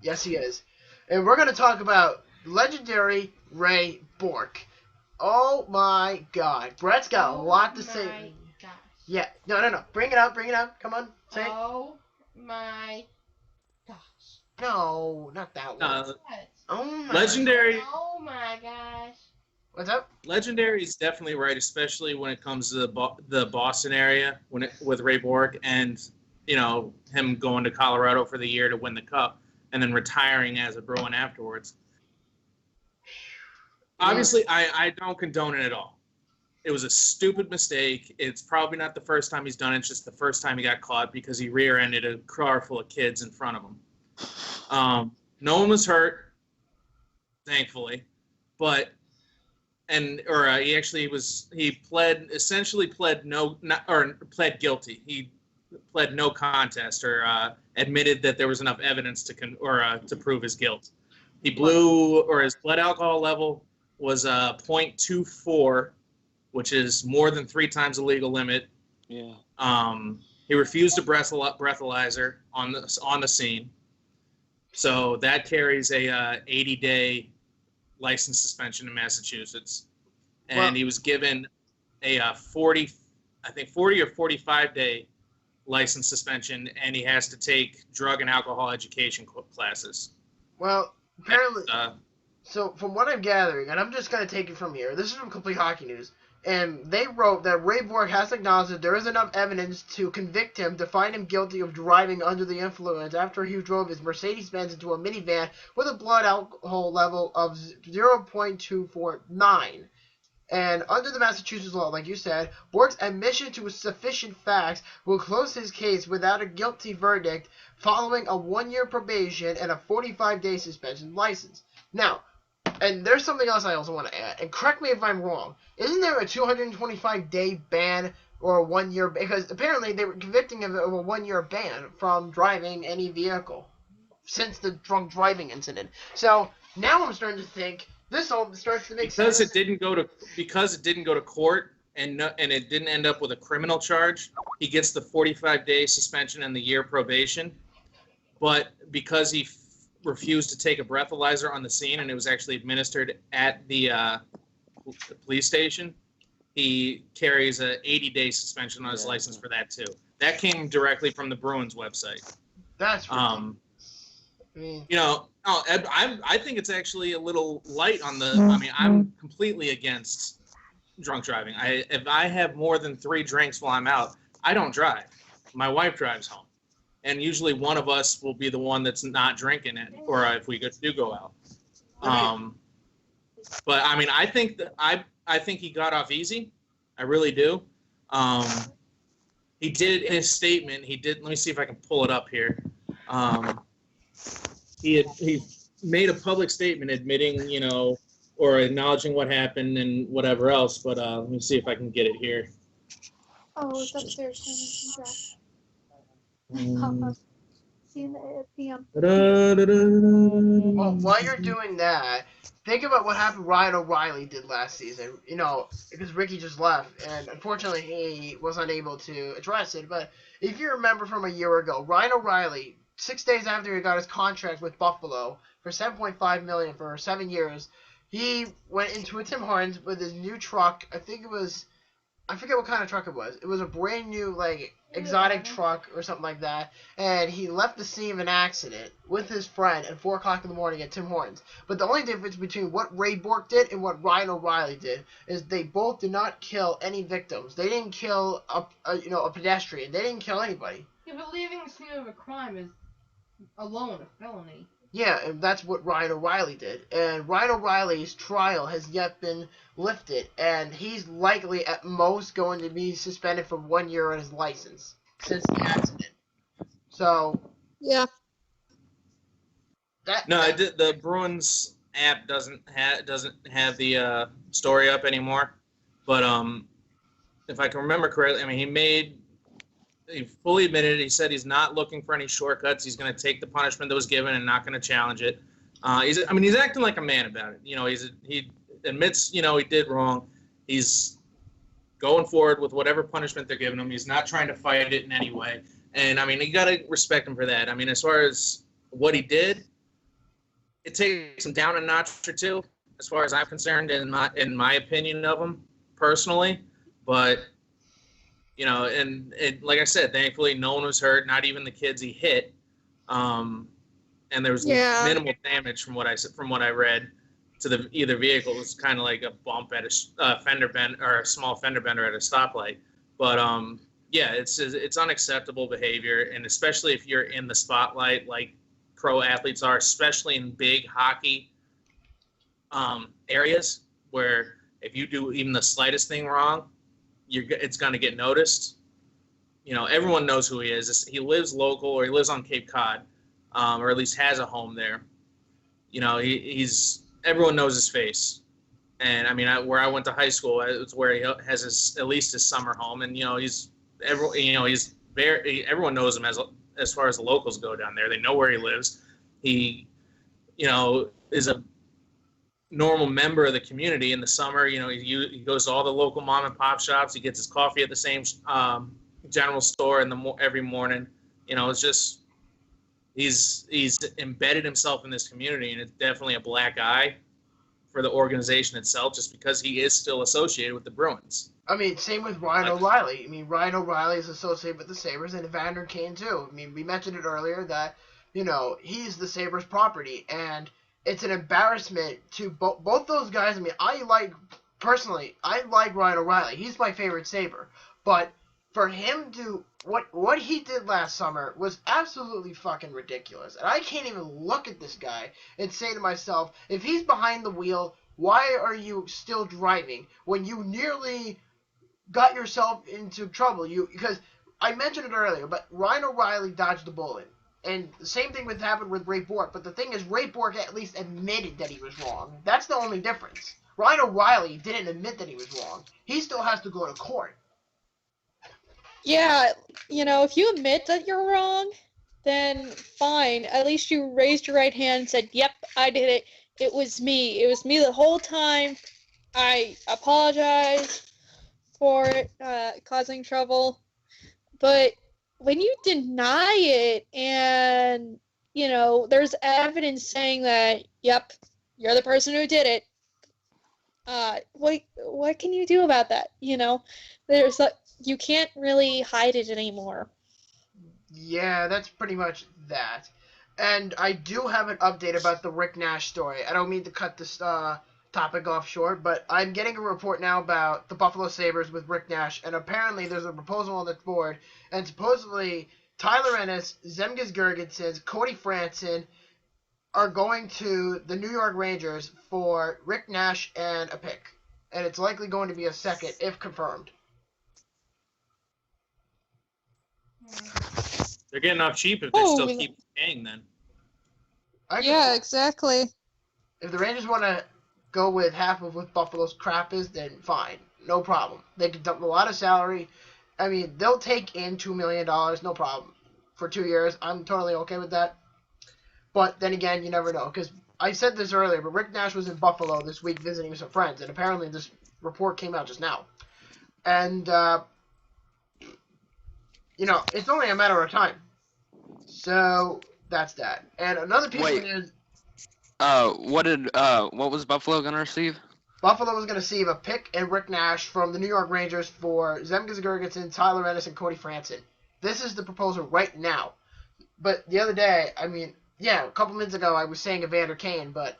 S1: Yes, he is. And we're going to talk about legendary Ray Bourque. Oh my god. Brett's got a lot to say. Oh my gosh. Yeah, no. Bring it up. Come on, say it.
S3: Oh my gosh.
S1: No, not that one. Oh my
S5: Legendary.
S3: Oh my gosh.
S1: What's up?
S5: Legendary is definitely right, especially when it comes to the Boston area with Ray Bourque and, him going to Colorado for the year to win the Cup and then retiring as a Bruin afterwards. Obviously, I don't condone it at all. It was a stupid mistake. It's probably not the first time he's done it. It's just the first time he got caught because he rear-ended a car full of kids in front of him. No one was hurt, thankfully, but... he pled guilty. He pled no contest or admitted that there was enough evidence to prove his guilt. His blood alcohol level was 0.24, which is more than 3 times the legal limit.
S4: Yeah.
S5: He refused a breathalyzer on the scene, so that carries a 80-day license suspension in Massachusetts, and he was given a 40 or 45-day license suspension, and he has to take drug and alcohol education classes.
S1: Well, apparently, so from what I'm gathering, and I'm just going to take it from here, this is from Complete Hockey News, and they wrote that Ray Bourque has acknowledged that there is enough evidence to convict him to find him guilty of driving under the influence after he drove his Mercedes-Benz into a minivan with a blood alcohol level of 0.249. And under the Massachusetts law, like you said, Bourque's admission to sufficient facts will close his case without a guilty verdict following a 1-year probation and a 45-day suspension license. Now, and there's something else I also want to add, and correct me if I'm wrong. Isn't there a 225-day ban or a 1-year? Because apparently they were convicting him of a 1-year ban from driving any vehicle since the drunk driving incident. So now I'm starting to think this all starts to make sense.
S5: Because it didn't go to court and it didn't end up with a criminal charge. He gets the 45-day suspension and the year probation, but because he refused to take a breathalyzer on the scene and it was actually administered at the police station, he carries a 80-day suspension on his license for that too. That came directly from the Bruins website.
S1: That's
S5: I think it's actually a little light on the. I mean, I'm completely against drunk driving. If I have more than 3 drinks while I'm out, I don't drive. My wife drives home, and usually one of us will be the one that's not drinking it, or if we do go out. But I mean, I think he got off easy. I really do. He did in his statement. Let me see if I can pull it up here. He made a public statement admitting, or acknowledging what happened and whatever else. But let me see if I can get it here.
S6: Oh, it's upstairs. See you at PM.
S1: Well, while you're doing that, think about what happened Ryan O'Reilly did last season. You know, because Ricky just left, and unfortunately he was unable to address it. But if you remember from a year ago, Ryan O'Reilly, 6 days after he got his contract with Buffalo for $7.5 million for 7 years, he went into a Tim Hortons with his new truck. I forget what kind of truck it was. It was a brand new, like, exotic truck or something like that. And he left the scene of an accident with his friend at 4 o'clock in the morning at Tim Hortons. But the only difference between what Ray Bork did and what Ryan O'Reilly did is they both did not kill any victims. They didn't kill a pedestrian. They didn't kill anybody.
S3: Yeah, but leaving the scene of a crime is alone a felony.
S1: Yeah, and that's what Ryan O'Reilly did. And Ryan O'Reilly's trial has yet been lifted, and he's likely at most going to be suspended for 1 year on his license since the accident. So
S6: Yeah.
S5: The Bruins app doesn't have the story up anymore. But if I can remember correctly, I mean he fully admitted it. He said he's not looking for any shortcuts. He's going to take the punishment that was given and not going to challenge it. He's acting like a man about it. You know, he admits, you know, he did wrong. He's going forward with whatever punishment they're giving him. He's not trying to fight it in any way. And, I mean, you got to respect him for that. I mean, as far as what he did, it takes him down a notch or two, as far as I'm concerned, in my opinion of him, personally. But, you know, and like I said, thankfully no one was hurt, not even the kids he hit. And there was minimal damage from what I read to either vehicle. It was kind of like a bump at a fender bend or a small fender bender at a stoplight. But it's unacceptable behavior, and especially if you're in the spotlight like pro athletes are, especially in big hockey areas where if you do even the slightest thing wrong, it's going to get noticed. You know, everyone knows who he is. He lives local, or he lives on Cape Cod, or at least has a home there. You know, everyone knows his face. And I mean, where I went to high school, it's where he has at least his summer home. And you know, everyone knows him as far as the locals go down there. They know where he lives. He, you know, is a normal member of the community in the summer. You know, he goes to all the local mom and pop shops. He gets his coffee at the same general store every morning. You know, it's just he's embedded himself in this community, and it's definitely a black eye for the organization itself, just because he is still associated with the Bruins.
S1: I mean, same with Ryan O'Reilly. I mean, Ryan O'Reilly is associated with the Sabres, and Evander Kane too. I mean, we mentioned it earlier that, you know, he's the Sabres property, and it's an embarrassment to both those guys. I mean, I like Ryan O'Reilly. He's my favorite Sabre. But for him to what he did last summer was absolutely fucking ridiculous. And I can't even look at this guy and say to myself, if he's behind the wheel, why are you still driving when you nearly got yourself into trouble? Because I mentioned it earlier, but Ryan O'Reilly dodged the bullet. And the same thing happened with Ray Bork. But the thing is, Ray Bork at least admitted that he was wrong. That's the only difference. Ryan O'Reilly didn't admit that he was wrong. He still has to go to court.
S6: Yeah, you know, if you admit that you're wrong, then fine. At least you raised your right hand and said, yep, I did it. It was me. It was me the whole time. I apologize for causing trouble. But when you deny it and, you know, there's evidence saying that, yep, you're the person who did it, what can you do about that? You know, you can't really hide it anymore.
S1: Yeah, that's pretty much that. And I do have an update about the Rick Nash story. I don't mean to cut this topic off short, but I'm getting a report now about the Buffalo Sabres with Rick Nash, and apparently there's a proposal on the board, and supposedly Tyler Ennis, Zemgus Girgensons, Cody Franson are going to the New York Rangers for Rick Nash and a pick. And it's likely going to be a second, if confirmed.
S5: They're getting off cheap if they still keep paying then.
S6: Yeah, exactly.
S1: If the Rangers want to go with half of what Buffalo's crap is, then fine. No problem. They can dump a lot of salary. I mean, they'll take in $2 million, no problem. for 2 years, I'm totally okay with that. But then again, you never know. Because I said this earlier, but Rick Nash was in Buffalo this week visiting some friends, and apparently this report came out just now. And, it's only a matter of time. So that's that. And another piece of news.
S4: What was Buffalo gonna receive?
S1: Buffalo was going to receive a pick and Rick Nash from the New York Rangers for Zemgus Girgensson, Tyler Ennis, and Cody Franson. This is the proposal right now. But the other day, a couple minutes ago, I was saying Evander Kane, but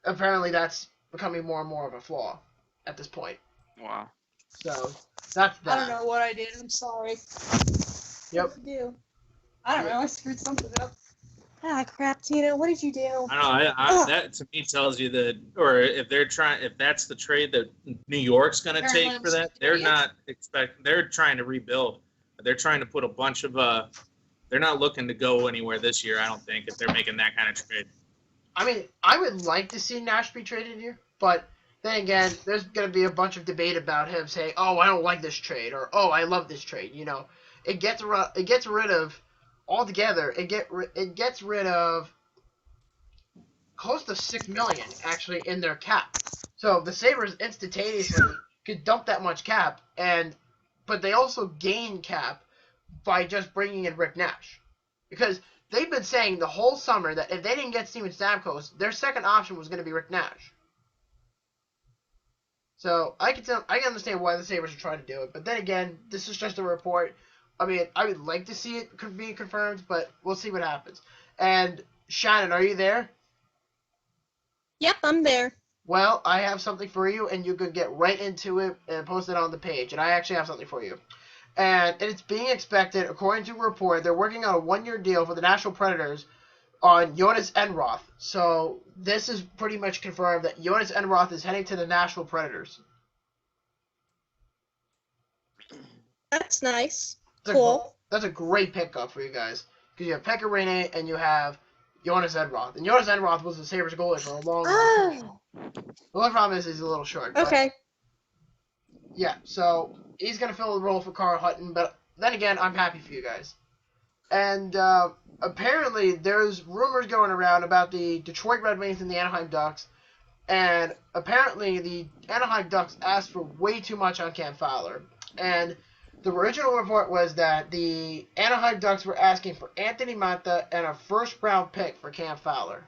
S1: apparently that's becoming more and more of a flaw at this point.
S4: Wow.
S1: So that's that.
S6: I don't know what I did. I'm sorry.
S1: Yep.
S6: What did you do? I don't know. I screwed something up. Ah, crap, Tina. What did you do?
S5: I don't know. That to me tells you that, or if that's the trade that New York's going to take for that, they're trying to rebuild. They're trying to put a bunch of, they're not looking to go anywhere this year, I don't think, if they're making that kind of trade.
S1: I would like to see Nash be traded here, but then again, there's going to be a bunch of debate about him saying, oh, I don't like this trade, or oh, I love this trade. It gets rid of altogether. It gets rid of close to $6 million actually in their cap. So the Sabres instantaneously could dump that much cap, but they also gain cap by just bringing in Rick Nash, because they've been saying the whole summer that if they didn't get Steven Stamkos, their second option was going to be Rick Nash. So I can understand why the Sabres are trying to do it, but then again, this is just a report. I would like to see it being confirmed, but we'll see what happens. And Shannon, are you there?
S6: Yep, I'm there.
S1: Well, I have something for you, and you can get right into it and post it on the page. And I actually have something for you. And it's being expected, according to a report, they're working on a 1-year deal for the Nashville Predators on Jonas Enroth. So this is pretty much confirmed that Jonas Enroth is heading to the Nashville Predators.
S6: That's nice. Cool.
S1: That's a great pickup for you guys. Because you have Pekka Rinne and you have Jonas Enroth. And Jonas Enroth was the Sabres goalie for a long time. The only problem is he's a little short.
S6: Okay.
S1: Yeah, so he's going to fill the role for Carl Hutton. But then again, I'm happy for you guys. And apparently there's rumors going around about the Detroit Red Wings and the Anaheim Ducks. And apparently the Anaheim Ducks asked for way too much on Cam Fowler. And the original report was that the Anaheim Ducks were asking for Anthony Mantha and a first-round pick for Cam Fowler.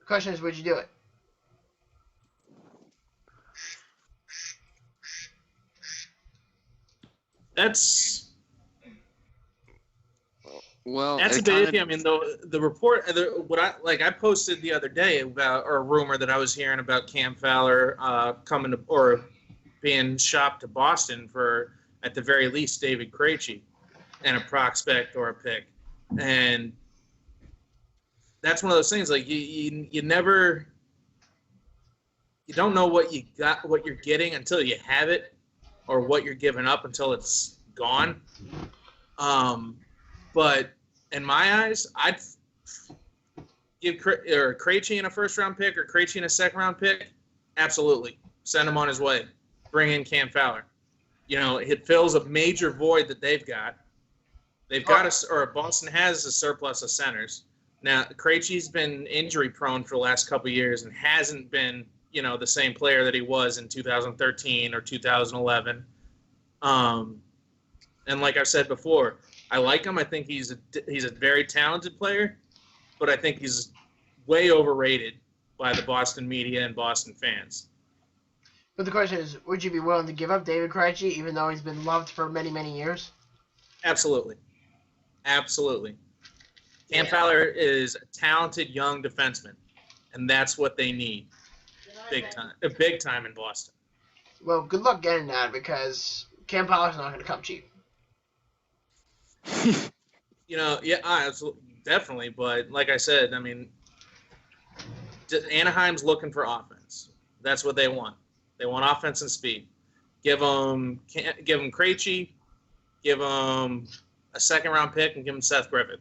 S1: The question is, would you do it?
S5: That's
S4: a
S5: big thing. The report, I posted the other day about, or a rumor that I was hearing about Cam Fowler coming to, or being shopped to Boston for, at the very least, David Krejci and a prospect or a pick. And that's one of those things, like you don't know what you're getting until you have it, or what you're giving up until it's gone. But in my eyes, I'd give Krejci in a first-round pick or Krejci in a second-round pick. Absolutely. Send him on his way. Bring in Cam Fowler. It fills a major void that they've got. Boston has a surplus of centers. Now, Krejci's been injury-prone for the last couple of years and hasn't been, the same player that he was in 2013 or 2011. And like I've said before, I like him. I think he's a very talented player, but I think he's way overrated by the Boston media and Boston fans.
S1: But the question is, would you be willing to give up David Krejci, even though he's been loved for many, many years?
S5: Absolutely. Cam Fowler is a talented young defenseman, and that's what they need. Big time in Boston.
S1: Well, good luck getting that, because Cam Fowler's not going to come cheap.
S5: Absolutely, definitely. But like I said, Anaheim's looking for offense. That's what they want. They want offense and speed. Give them Krejci, give them a second-round pick, and give them Seth Griffith.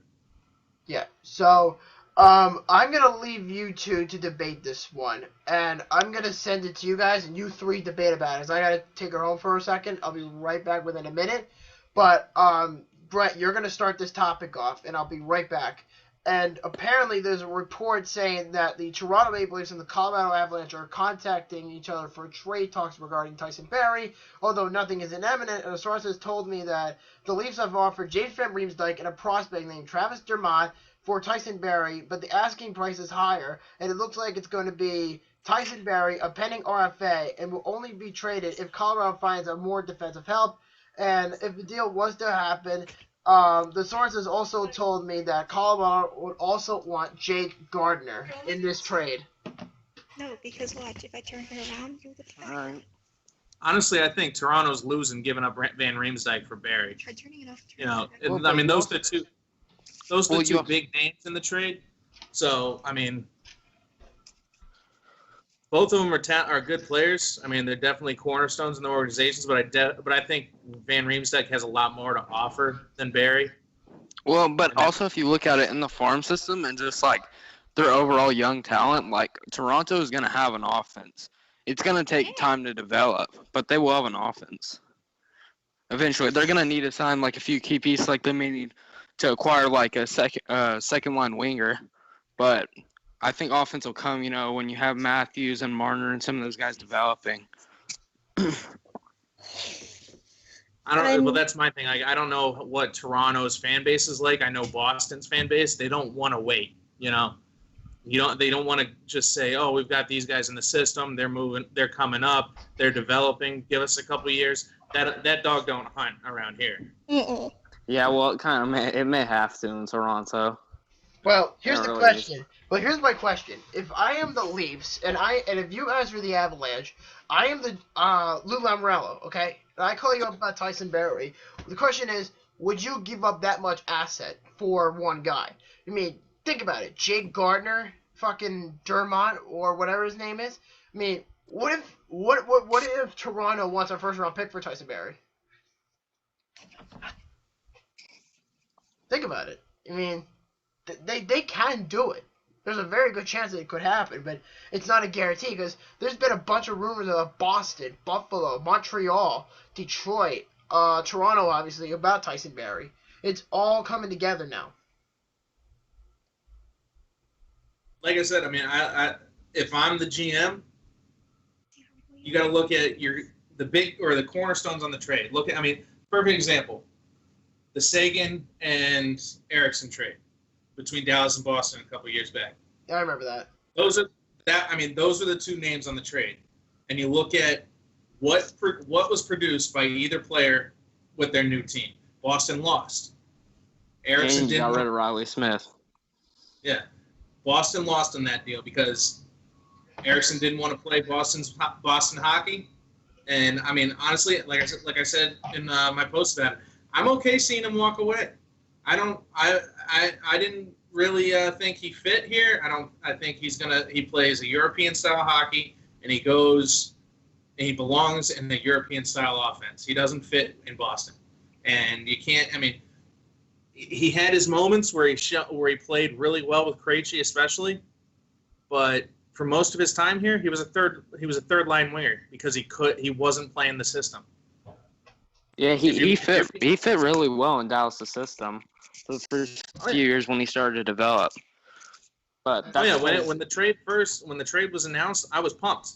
S1: Yeah. So I'm gonna leave you two to debate this one, and I'm gonna send it to you guys, and you three debate about it. So I gotta take her home for a second. I'll be right back within a minute. But Brett, you're gonna start this topic off, and I'll be right back. And apparently, there's a report saying that the Toronto Maple Leafs and the Colorado Avalanche are contacting each other for trade talks regarding Tyson Barrie, although nothing is imminent. And a source has told me that the Leafs have offered James Van Riemsdyk and a prospect named Travis Dermott for Tyson Barrie, but the asking price is higher, and it looks like it's going to be Tyson Barrie, a pending RFA, and will only be traded if Colorado finds a more defensive help. And if the deal was to happen, the sources also told me that Colorado would also want Jake Gardner in this trade.
S6: No, because watch, if I turn her around, you'll get back.
S4: All right.
S5: Honestly, I think Toronto's losing giving up Van Riemsdyk for Barrie.
S6: Try turning it off.
S5: You know, I mean, those are the two big names in the trade. So, I mean, both of them are good players. I mean, they're definitely cornerstones in the organizations, but I think Van Riemsdyk has a lot more to offer than Barrie.
S4: Well, but also if you look at it in the farm system and just like their overall young talent, like Toronto is going to have an offense. It's going to take time to develop, but they will have an offense. Eventually, they're going to need to sign like a few key pieces, like they may need to acquire like a second line winger, but I think offense will come, you know, when you have Matthews and Marner and some of those guys developing.
S5: Well, that's my thing. I don't know what Toronto's fan base is like. I know Boston's fan base. They don't want to wait, you know. They don't want to just say, oh, we've got these guys in the system. They're moving. They're coming up. They're developing. Give us a couple years. That dog don't hunt around here.
S6: Mm-mm.
S4: Yeah, well, it may have to in Toronto.
S1: Well, here's the question. Well, here's my question. If I am the Leafs, and if you guys are the Avalanche, I am the Lou Lamoriello, okay? And I call you up about Tyson Barrie. The question is, would you give up that much asset for one guy? I mean, think about it. Jake Gardner, fucking Dermott, or whatever his name is. I mean, what if Toronto wants a first round pick for Tyson Barrie? Think about it. I mean, they can do it. There's a very good chance that it could happen, but it's not a guarantee because there's been a bunch of rumors about Boston, Buffalo, Montreal, Detroit, Toronto, obviously, about Tyson Barrie. It's all coming together now.
S5: Like I said, I mean, if I'm the GM, you got to look at the big or the cornerstones on the trade. Perfect example, the Sagan and Eriksson trade between Dallas and Boston a couple years back.
S1: Yeah, I remember that.
S5: Those are the two names on the trade, and you look at what was produced by either player with their new team. Boston lost. Eriksson
S4: got rid of Riley Smith.
S5: Yeah, Boston lost on that deal because Eriksson didn't want to play Boston hockey, and I mean honestly, like I said in my post about it, I'm okay seeing him walk away. I didn't really think he fit here. I think he plays a European style hockey and he belongs in the European style offense. He doesn't fit in Boston. And you can't, I mean, he had his moments where he played really well with Krejci especially, but for most of his time here, he was a third line winger because he wasn't playing the system.
S4: Yeah, he fit really well in Dallas' system for the first few years when he started to develop. But
S5: when the trade was announced, I was pumped.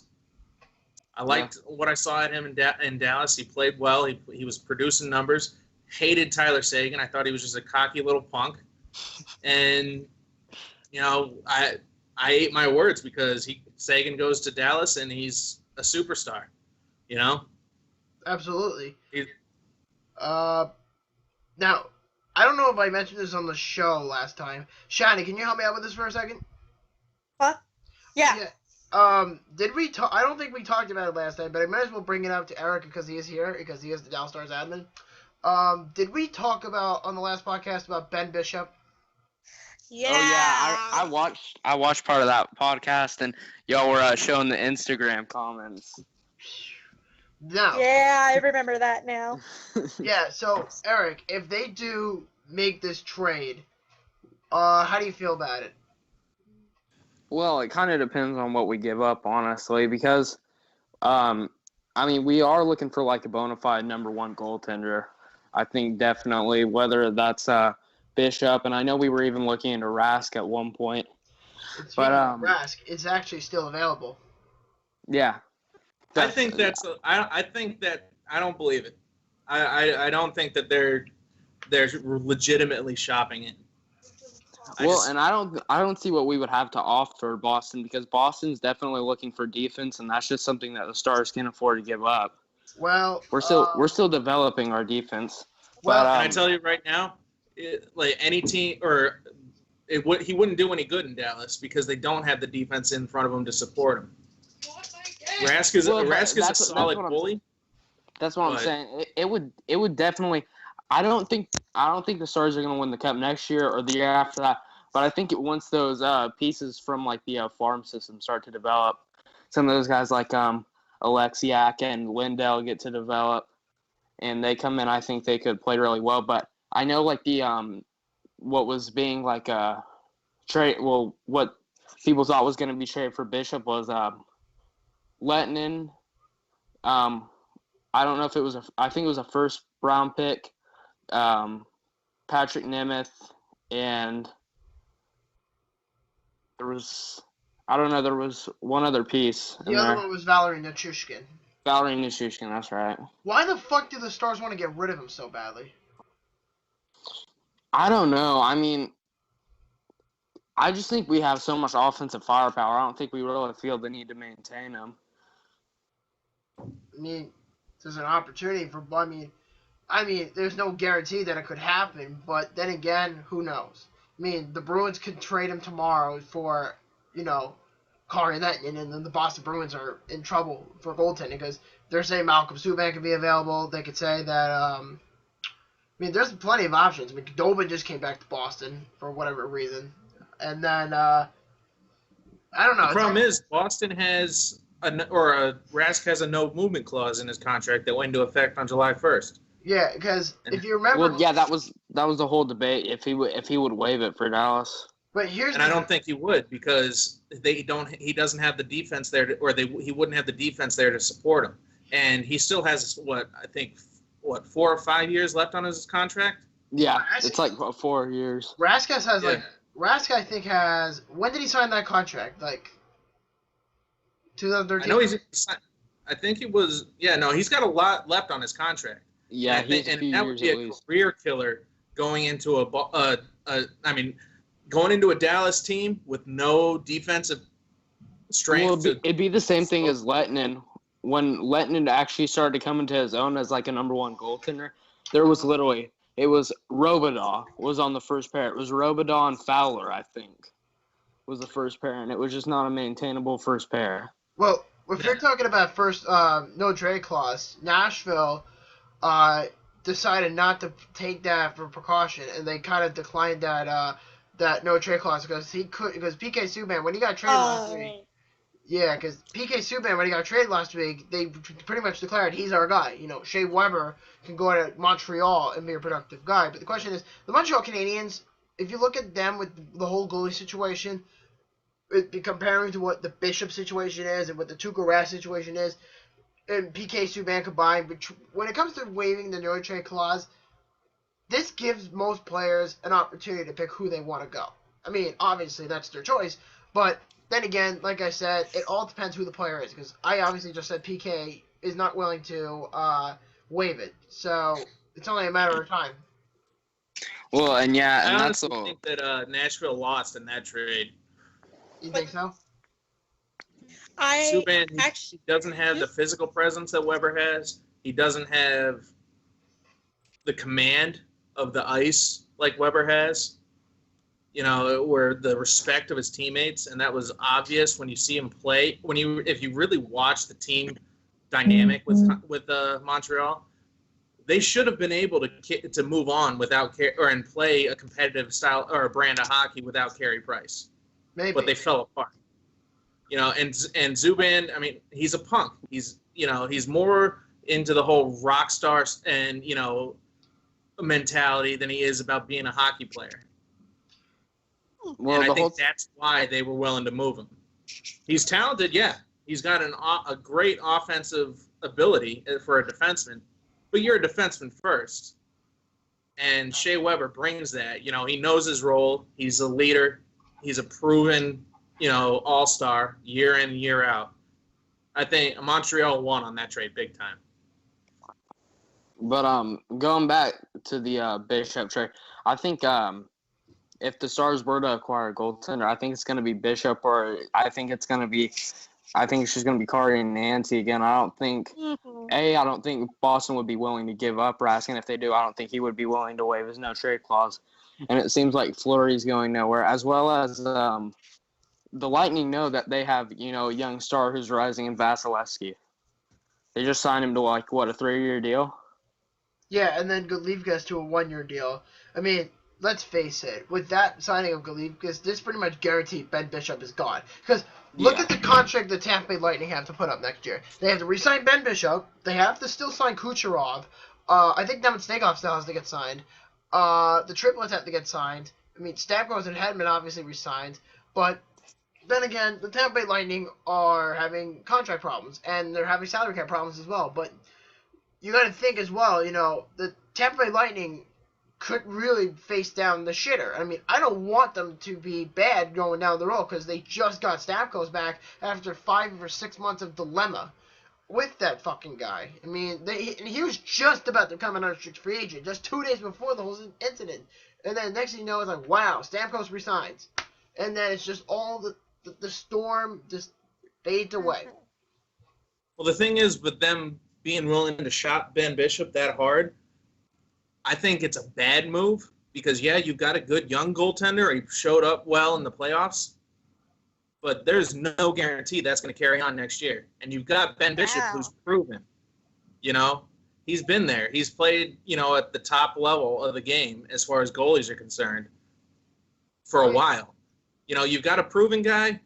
S5: I liked what I saw at him in Dallas. He played well. He was producing numbers. Hated Tyler Sagan. I thought he was just a cocky little punk. And you know, I ate my words because Sagan goes to Dallas and he's a superstar. You know.
S1: Absolutely. Now, I don't know if I mentioned this on the show last time. Shani, can you help me out with this for a second?
S6: What? Yeah.
S1: Did we talk? I don't think we talked about it last time, but I might as well bring it up to Eric because he is here, because he is the Dallas Stars admin. Did we talk about on the last podcast about Ben Bishop?
S6: Yeah.
S4: Oh yeah, I watched part of that podcast, and y'all were showing the Instagram comments.
S1: No.
S6: Yeah, I remember that now.
S1: Yeah, so Eric, if they do make this trade, how do you feel about it?
S4: Well, it kind of depends on what we give up, honestly, because, we are looking for like a bona fide number one goaltender. I think definitely, whether that's Bishop, and I know we were even looking into Rask at one point.
S1: Speaking of Rask, it's actually still available.
S4: Yeah.
S5: I think I think that I don't believe it. I don't think that they're legitimately shopping it.
S4: And I don't see what we would have to offer Boston, because Boston's definitely looking for defense, and that's just something that the Stars can't afford to give up.
S1: Well,
S4: we're still developing our defense.
S5: Well, can I tell you right now, any team he wouldn't do any good in Dallas because they don't have the defense in front of him to support him. Rask is a solid goalie.
S4: That's what I'm saying. It would definitely. I don't think the Stars are going to win the Cup next year or the year after that. But I think once those pieces from like the farm system start to develop, some of those guys like Alexiak and Lindell get to develop, and they come in, I think they could play really well. But I know like the what was being like a trade. Well, what people thought was going to be traded for Bishop was Lettinen. I don't know if it was I think it was a first round pick. Patrick Nemeth, and there was one other piece.
S1: The other one was Valeri Nichushkin.
S4: That's right.
S1: Why the fuck do the Stars want to get rid of him so badly?
S4: I don't know. I just think we have so much offensive firepower. I don't think we really feel the need to maintain him.
S1: There's an opportunity for. There's no guarantee that it could happen, but then again, who knows? The Bruins could trade him tomorrow for, Kari Lettinen, and then the Boston Bruins are in trouble for goaltending because they're saying Malcolm Subban could be available. They could say that, there's plenty of options. Dobin just came back to Boston for whatever reason. And then, I don't know.
S5: The problem is Boston has, Rask has a no movement clause in his contract that went into effect on July 1st.
S1: Yeah, because if you remember,
S4: that was the whole debate if he would waive it for Dallas.
S1: But
S5: I don't think he would because he doesn't have the defense there, he wouldn't have the defense there to support him, and he still has 4 or 5 years left on his contract.
S4: Yeah, it's like 4 years.
S1: Rask I think has. When did he sign that contract? Like 2013.
S5: I know I think it was. Yeah, no, he's got a lot left on his contract.
S4: Yeah,
S5: and that would be a career killer going into going into a Dallas team with no defensive strength.
S4: Well, it'd be the same thing as Lettinen. When Lettinen actually started to come into his own as like a number one goaltender, it was Robidaw was on the first pair. It was Robidaw and Fowler, I think, was the first pair, and it was just not a maintainable first pair.
S1: Well, if you're talking about first no trade clause, Nashville decided not to take that for precaution, and they kind of declined that no trade clause because PK Subban when he got traded last week. Yeah, because PK Subban when he got traded last week, they pretty much declared he's our guy. Shea Weber can go to Montreal and be a productive guy. But the question is, the Montreal Canadiens, if you look at them with the whole goalie situation, comparing to what the Bishop situation is and what the Tuukka Rask situation is, and PK Subban combined, but when it comes to waiving the no trade clause, this gives most players an opportunity to pick who they want to go. Obviously that's their choice, but then again, like I said, it all depends who the player is, because I obviously just said PK is not willing to waive it, so it's only a matter of time.
S4: Well, and that's
S5: all. I think that Nashville lost in that trade.
S1: You think so?
S5: Subban he doesn't have the physical presence that Weber has. He doesn't have the command of the ice like Weber has. Where the respect of his teammates, and that was obvious when you see him play. If you really watch the team dynamic with Montreal, they should have been able to move on and play a competitive style or a brand of hockey without Carey Price.
S1: Maybe.
S5: But they fell apart. And Subban, he's a punk. He's more into the whole rock star and mentality than he is about being a hockey player.
S4: Well,
S5: and I think that's why they were willing to move him. He's talented, yeah. He's got a great offensive ability for a defenseman, but you're a defenseman first. And Shea Weber brings that. You know, he knows his role. He's a leader. He's a proven, all-star year in, year out. I think Montreal won on that trade big time.
S4: But going back to the Bishop trade, I think if the Stars were to acquire a goaltender, I think it's going to be Bishop, or I think it's going to be Carey and Nancy again. I don't think I don't think Boston would be willing to give up Raskin. If they do, I don't think he would be willing to waive his no trade clause. And it seems like Fleury's going nowhere, as well as the Lightning know that they have, a young star who's rising in Vasilevsky. They just signed him to a 3-year deal.
S1: Yeah, and then Galivkas to a 1-year deal. I mean, let's face it, with that signing of Galivkas, this pretty much guaranteed Ben Bishop is gone. Because look at the contract the Tampa Bay Lightning have to put up next year. They have to re-sign Ben Bishop. They have to still sign Kucherov. I think Devin Stegoff still has to get signed. The triplets have to get signed. I mean, Stamkos and Hedman obviously re-signed. But then again, the Tampa Bay Lightning are having contract problems. And they're having salary cap problems as well. But you got to think as well, the Tampa Bay Lightning could really face down the shitter. I mean, I don't want them to be bad going down the road because they just got Stamkos back after 5 or 6 months of dilemma with that fucking guy. I mean, he was just about to become an unrestricted free agent just 2 days before the whole incident. And then next thing you know, it's like, wow, Stamkos resigns. And then it's just all the storm just fades away.
S5: Well, the thing is, with them being willing to shop Ben Bishop that hard, I think it's a bad move because, yeah, you've got a good young goaltender. He showed up well in the playoffs. But there's no guarantee that's going to carry on next year. And you've got Ben Bishop, who's proven. He's been there. He's played, at the top level of the game as far as goalies are concerned for a while. You've got a proven guy.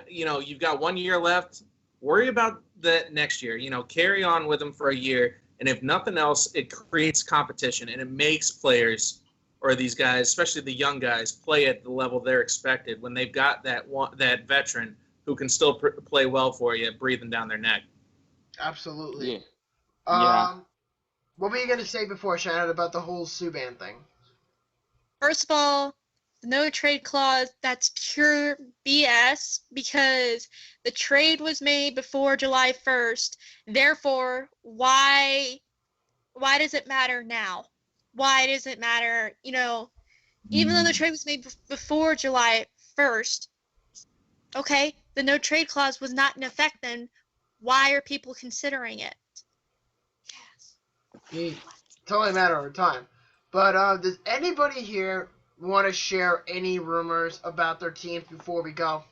S5: You've got 1 year left. Worry about that next year. Carry on with him for a year. And if nothing else, it creates competition and it makes players or these guys, especially the young guys, play at the level they're expected when they've got that veteran who can still play well for you, breathing down their neck.
S1: Absolutely.
S4: Yeah.
S1: What were you going to say before, Shannon, about the whole Subban thing?
S6: First of all, the no trade clause, that's pure BS because the trade was made before July 1st. Therefore, why does it matter now? Why does it matter, even though the trade was made before July 1st, okay, the no trade clause was not in effect then. Why are people considering it?
S1: Yes. Totally a matter of time. But does anybody here want to share any rumors about their teams before we go?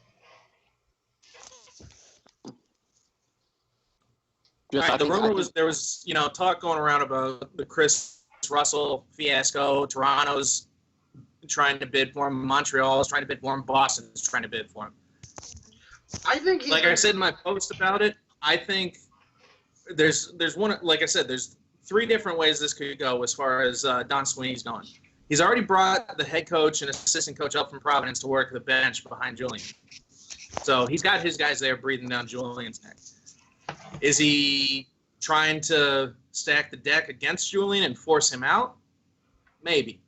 S5: All right, the rumor was there was, talk going around about the Chris Russell fiasco. Toronto's trying to bid for him. Montreal's trying to bid for him. Boston's trying to bid for him.
S1: I think
S5: like I said in my post about it, I think there's one, like I said, there's 3 different ways this could go as far as Don Sweeney's going. He's already brought the head coach and assistant coach up from Providence to work the bench behind Julian. So he's got his guys there breathing down Julian's neck. Is he trying to stack the deck against Julian and force him out? Maybe.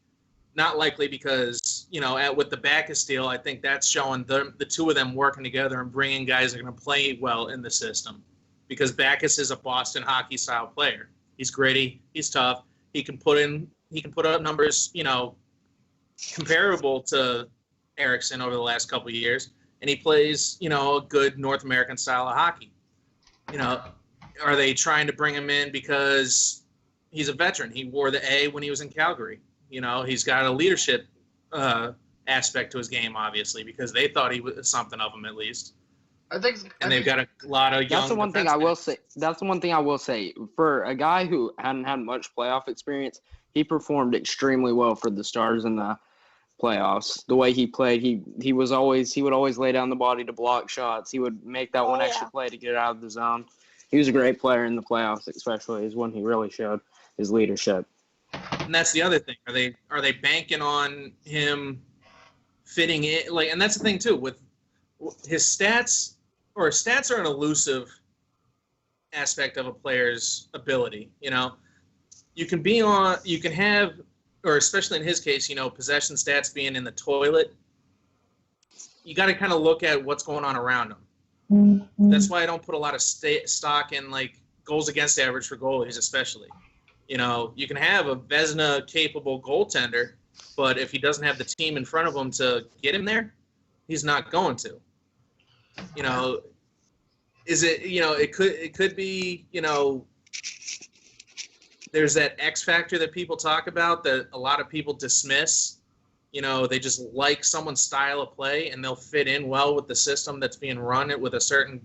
S5: Not likely because, with the Backes deal, I think that's showing the two of them working together and bringing guys that are going to play well in the system. Because Backes is a Boston hockey-style player. He's gritty. He's tough. He can put up numbers, comparable to Eriksson over the last couple of years. And he plays, a good North American style of hockey. Are they trying to bring him in because he's a veteran? He wore the A when he was in Calgary. He's got a leadership aspect to his game, obviously, because they thought he was something of him at least. They've got a lot of young.
S4: That's the one thing I will say. That's the one thing I will say. For a guy who hadn't had much playoff experience, he performed extremely well for the Stars in the playoffs. The way he played, he would always lay down the body to block shots. He would make that one extra play to get out of the zone. He was a great player in the playoffs, especially is when he really showed his leadership.
S5: And that's the other thing. Are they banking on him fitting in. Like, and that's the thing too with his stats. Or stats are an elusive aspect of a player's ability. You know, you can have, or especially in his case, you know, possession stats being in the toilet. You got to kind of look at what's going on around him.
S2: Mm-hmm.
S5: That's why I don't put a lot of stock in like goals against average for goalies, especially. You know, you can have a Vezina capable goaltender, but if he doesn't have the team in front of him to get him there, he's not going to. You know, is it? You know, it could be. You know, there's that X factor that people talk about that a lot of people dismiss. You know, they just like someone's style of play and they'll fit in well with the system that's being run with a certain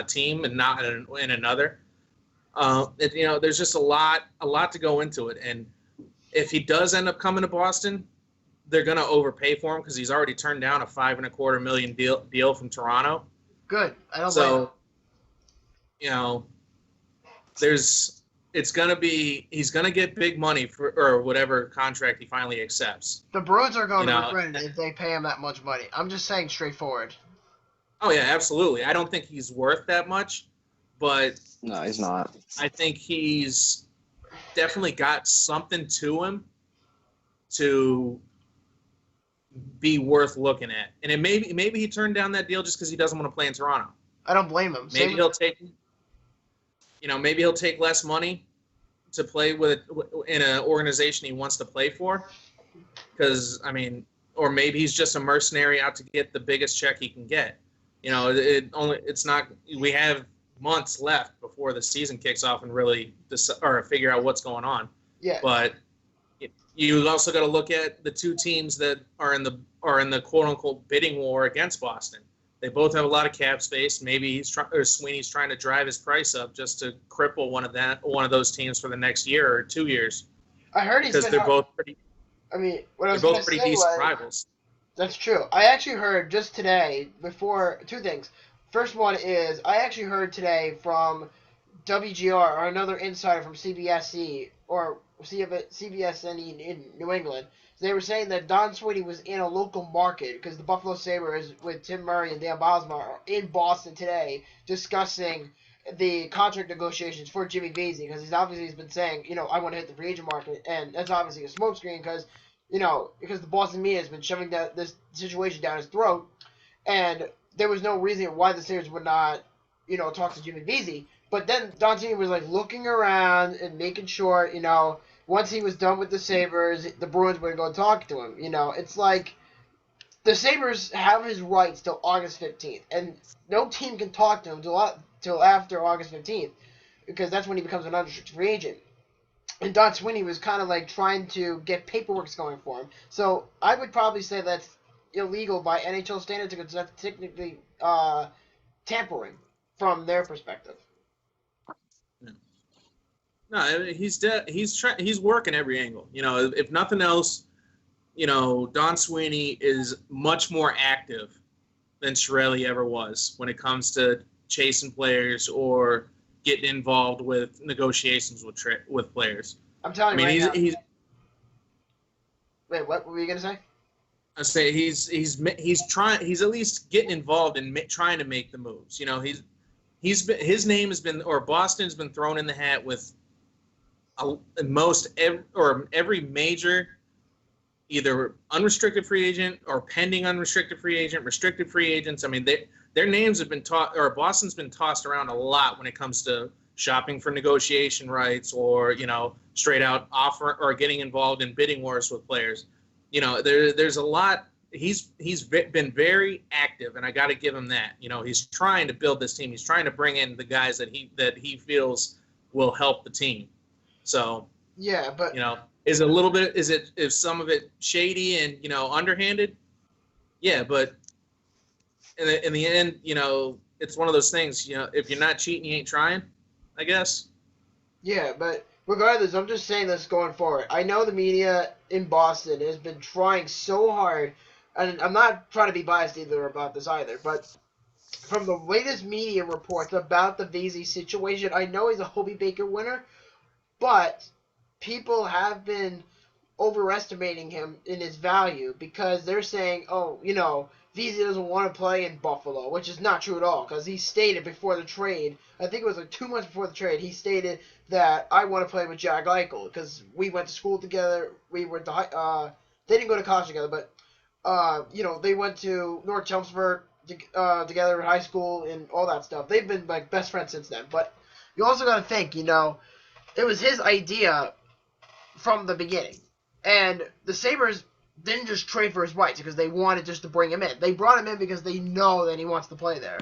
S5: team and not in another. You know, there's just a lot to go into it. And if he does end up coming to Boston, they're going to overpay for him because he's already turned down a $5.25 million deal from Toronto.
S1: Good. I don't
S5: so,
S1: blame him.
S5: You know, he's going to get big money or whatever contract he finally accepts.
S1: The Bruins are going to regret it if they pay him that much money. I'm just saying straightforward.
S5: Oh, yeah, absolutely. I don't think he's worth that much, but...
S4: No, he's not.
S5: I think he's definitely got something to him to be worth looking at. And maybe he turned down that deal just because he doesn't want to play in Toronto.
S1: I don't blame him.
S5: Maybe he'll take less money to play in an organization he wants to play for. Because, I mean, or maybe he's just a mercenary out to get the biggest check he can get. You know, we have months left before the season kicks off and really figure out what's going on.
S1: Yeah.
S5: But you also got to look at the two teams that are in the quote unquote bidding war against Boston. They both have a lot of cap space. Maybe Sweeney's trying to drive his price up just to cripple one of those teams for the next year or 2 years.
S1: I heard
S5: because they're both pretty.
S1: I mean, what I was
S5: they're both pretty decent rivals.
S1: That's true. I actually heard just today two things. First one is I actually heard today from WGR or another insider from CBSE or CBSN in New England. They were saying that Don Sweeney was in a local market because the Buffalo Sabres with Tim Murray and Dan Bosma are in Boston today discussing the contract negotiations for Jimmy Vesey because he's been saying, you know, I want to hit the free agent market, and that's obviously a smokescreen because the Boston media has been shoving this situation down his throat, and there was no reason why the Sabres would not, you know, talk to Jimmy Vesey. But then Don Sweeney was like looking around and making sure, you know, once he was done with the Sabres, the Bruins would go talk to him. You know, it's like the Sabres have his rights till August 15th, and no team can talk to him till after August 15th because that's when he becomes an unrestricted free agent. And Don Sweeney was kind of like trying to get paperwork going for him. So I would probably say that's illegal by NHL standards because that's technically tampering from their perspective.
S5: No, he's working every angle. You know, if nothing else, you know, Don Sweeney is much more active than Chiarelli ever was when it comes to chasing players or getting involved with negotiations with players.
S1: I'm telling you,
S5: he's.
S1: Wait, what were you gonna say?
S5: I say he's trying. He's at least getting involved in trying to make the moves. You know, his name has been, or Boston's been thrown in the hat with every major, either unrestricted free agent or pending unrestricted free agent, restricted free agents. I mean, their names have been Boston's been tossed around a lot when it comes to shopping for negotiation rights or, you know, straight out offer or getting involved in bidding wars with players. You know, there's a lot. He's been very active, and I got to give him that. You know, he's trying to build this team. He's trying to bring in the guys that he feels will help the team. So
S1: yeah, but
S5: you know, is some of it shady and, you know, underhanded? Yeah, but in the end, you know, it's one of those things. You know, if you're not cheating, you ain't trying, I guess.
S1: Yeah, but regardless, I'm just saying this going forward. I know the media in Boston has been trying so hard, and I'm not trying to be biased either about this either, but from the latest media reports about the Vesey situation, I know he's a Hobey Baker winner, but people have been overestimating him in his value because they're saying, oh, VZ doesn't want to play in Buffalo, which is not true at all because he stated before the trade, I think it was like 2 months before the trade, he stated that I want to play with Jack Eichel because we went to school together. We went to they didn't go to college together, but they went to North Chelmsford together in high school and all that stuff. They've been like best friends since then. But you also got to think, it was his idea from the beginning, and the Sabres didn't just trade for his rights because they wanted just to bring him in. They brought him in because they know that he wants to play there.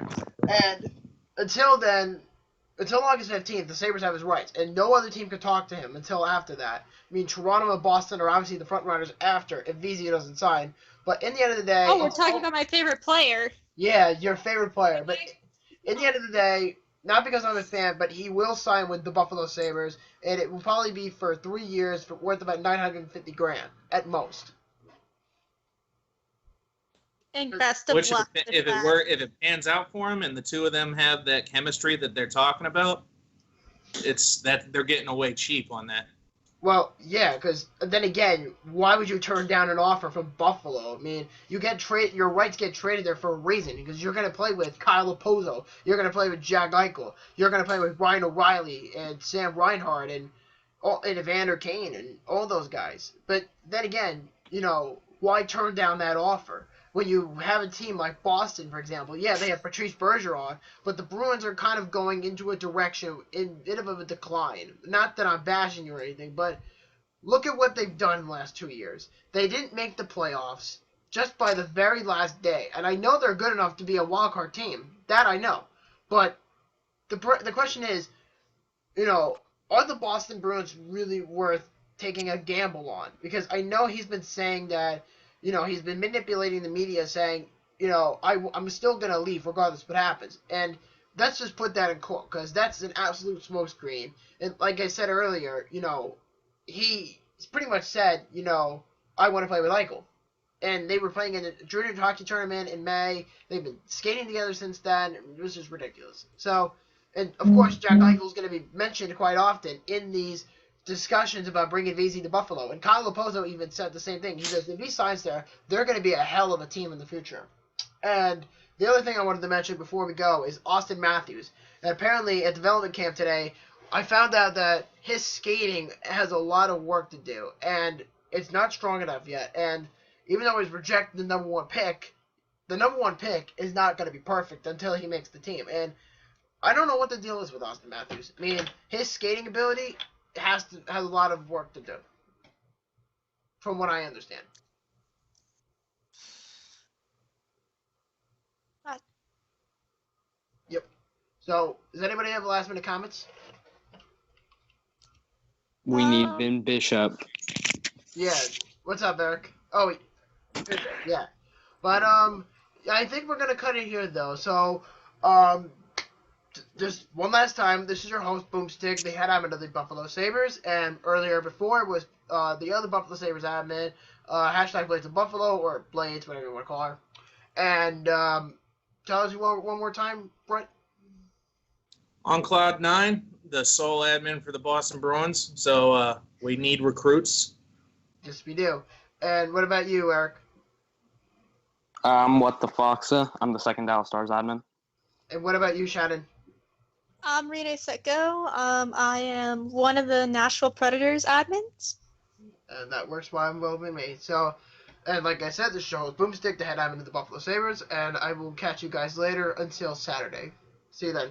S1: And until August 15th, the Sabres have his rights, and no other team could talk to him until after that. I mean, Toronto and Boston are obviously the front runners after if VZ doesn't sign. But in the end of the day...
S6: Oh, we're talking about my favorite player.
S1: Yeah, your favorite player. But in the end of the day, not because I'm a fan, but he will sign with the Buffalo Sabres, and it will probably be for 3 years worth about $950,000 at most.
S6: And best of
S5: Which,
S6: luck.
S5: if it pans out for him, and the two of them have that chemistry that they're talking about, it's that they're getting away cheap on that.
S1: Well, yeah, because then again, why would you turn down an offer from Buffalo? I mean, your rights get traded there for a reason because you're going to play with Kyle Opozo, you're going to play with Jack Eichel, you're going to play with Ryan O'Reilly and Sam Reinhart and Evander Kane and all those guys. But then again, why turn down that offer? When you have a team like Boston, for example, yeah, they have Patrice Bergeron, but the Bruins are kind of going into a direction in a bit of a decline. Not that I'm bashing you or anything, but look at what they've done in the last 2 years. They didn't make the playoffs just by the very last day, and I know they're good enough to be a wildcard team. That I know. But the question is, are the Boston Bruins really worth taking a gamble on? Because I know he's been saying that, he's been manipulating the media saying, I'm still going to leave regardless of what happens. And let's just put that in court because that's an absolute smokescreen. And like I said earlier, he's pretty much said, I want to play with Eichel. And they were playing in a junior hockey tournament in May. They've been skating together since then. It was just ridiculous. So, and of course, Jack Eichel's going to be mentioned quite often in these discussions about bringing VZ to Buffalo. And Kyle Opozo even said the same thing. He says if he signs there, they're going to be a hell of a team in the future. And the other thing I wanted to mention before we go is Austin Matthews. And apparently at development camp today, I found out that his skating has a lot of work to do. And it's not strong enough yet. And even though he's rejected the number one pick is not going to be perfect until he makes the team. And I don't know what the deal is with Austin Matthews. I mean, his skating ability has a lot of work to do, from what I understand. Yep. So, does anybody have last minute comments?
S4: We need Ben Bishop.
S1: Yeah. What's up, Eric? Oh, wait. Yeah. But I think we're gonna cut it here though. So, just one last time, this is your host, Boomstick, the head admin of the Buffalo Sabres, and earlier before was the other Buffalo Sabres admin, hashtag BladesofBuffalo, or Blades, whatever you want to call her. And tell us one more time, Brent.
S5: On Cloud 9, the sole admin for the Boston Bruins, so we need recruits.
S1: Yes, we do. And what about you, Eric?
S4: WhatTheFaksa. I'm the second Dallas Stars admin.
S1: And what about you, Shannon?
S6: I'm RinneSetGo. I am one of the Nashville Predators admins.
S1: And that works well with me. So, and like I said, this show is Boomstick, the head admin of the Buffalo Sabres, and I will catch you guys later until Saturday. See you then.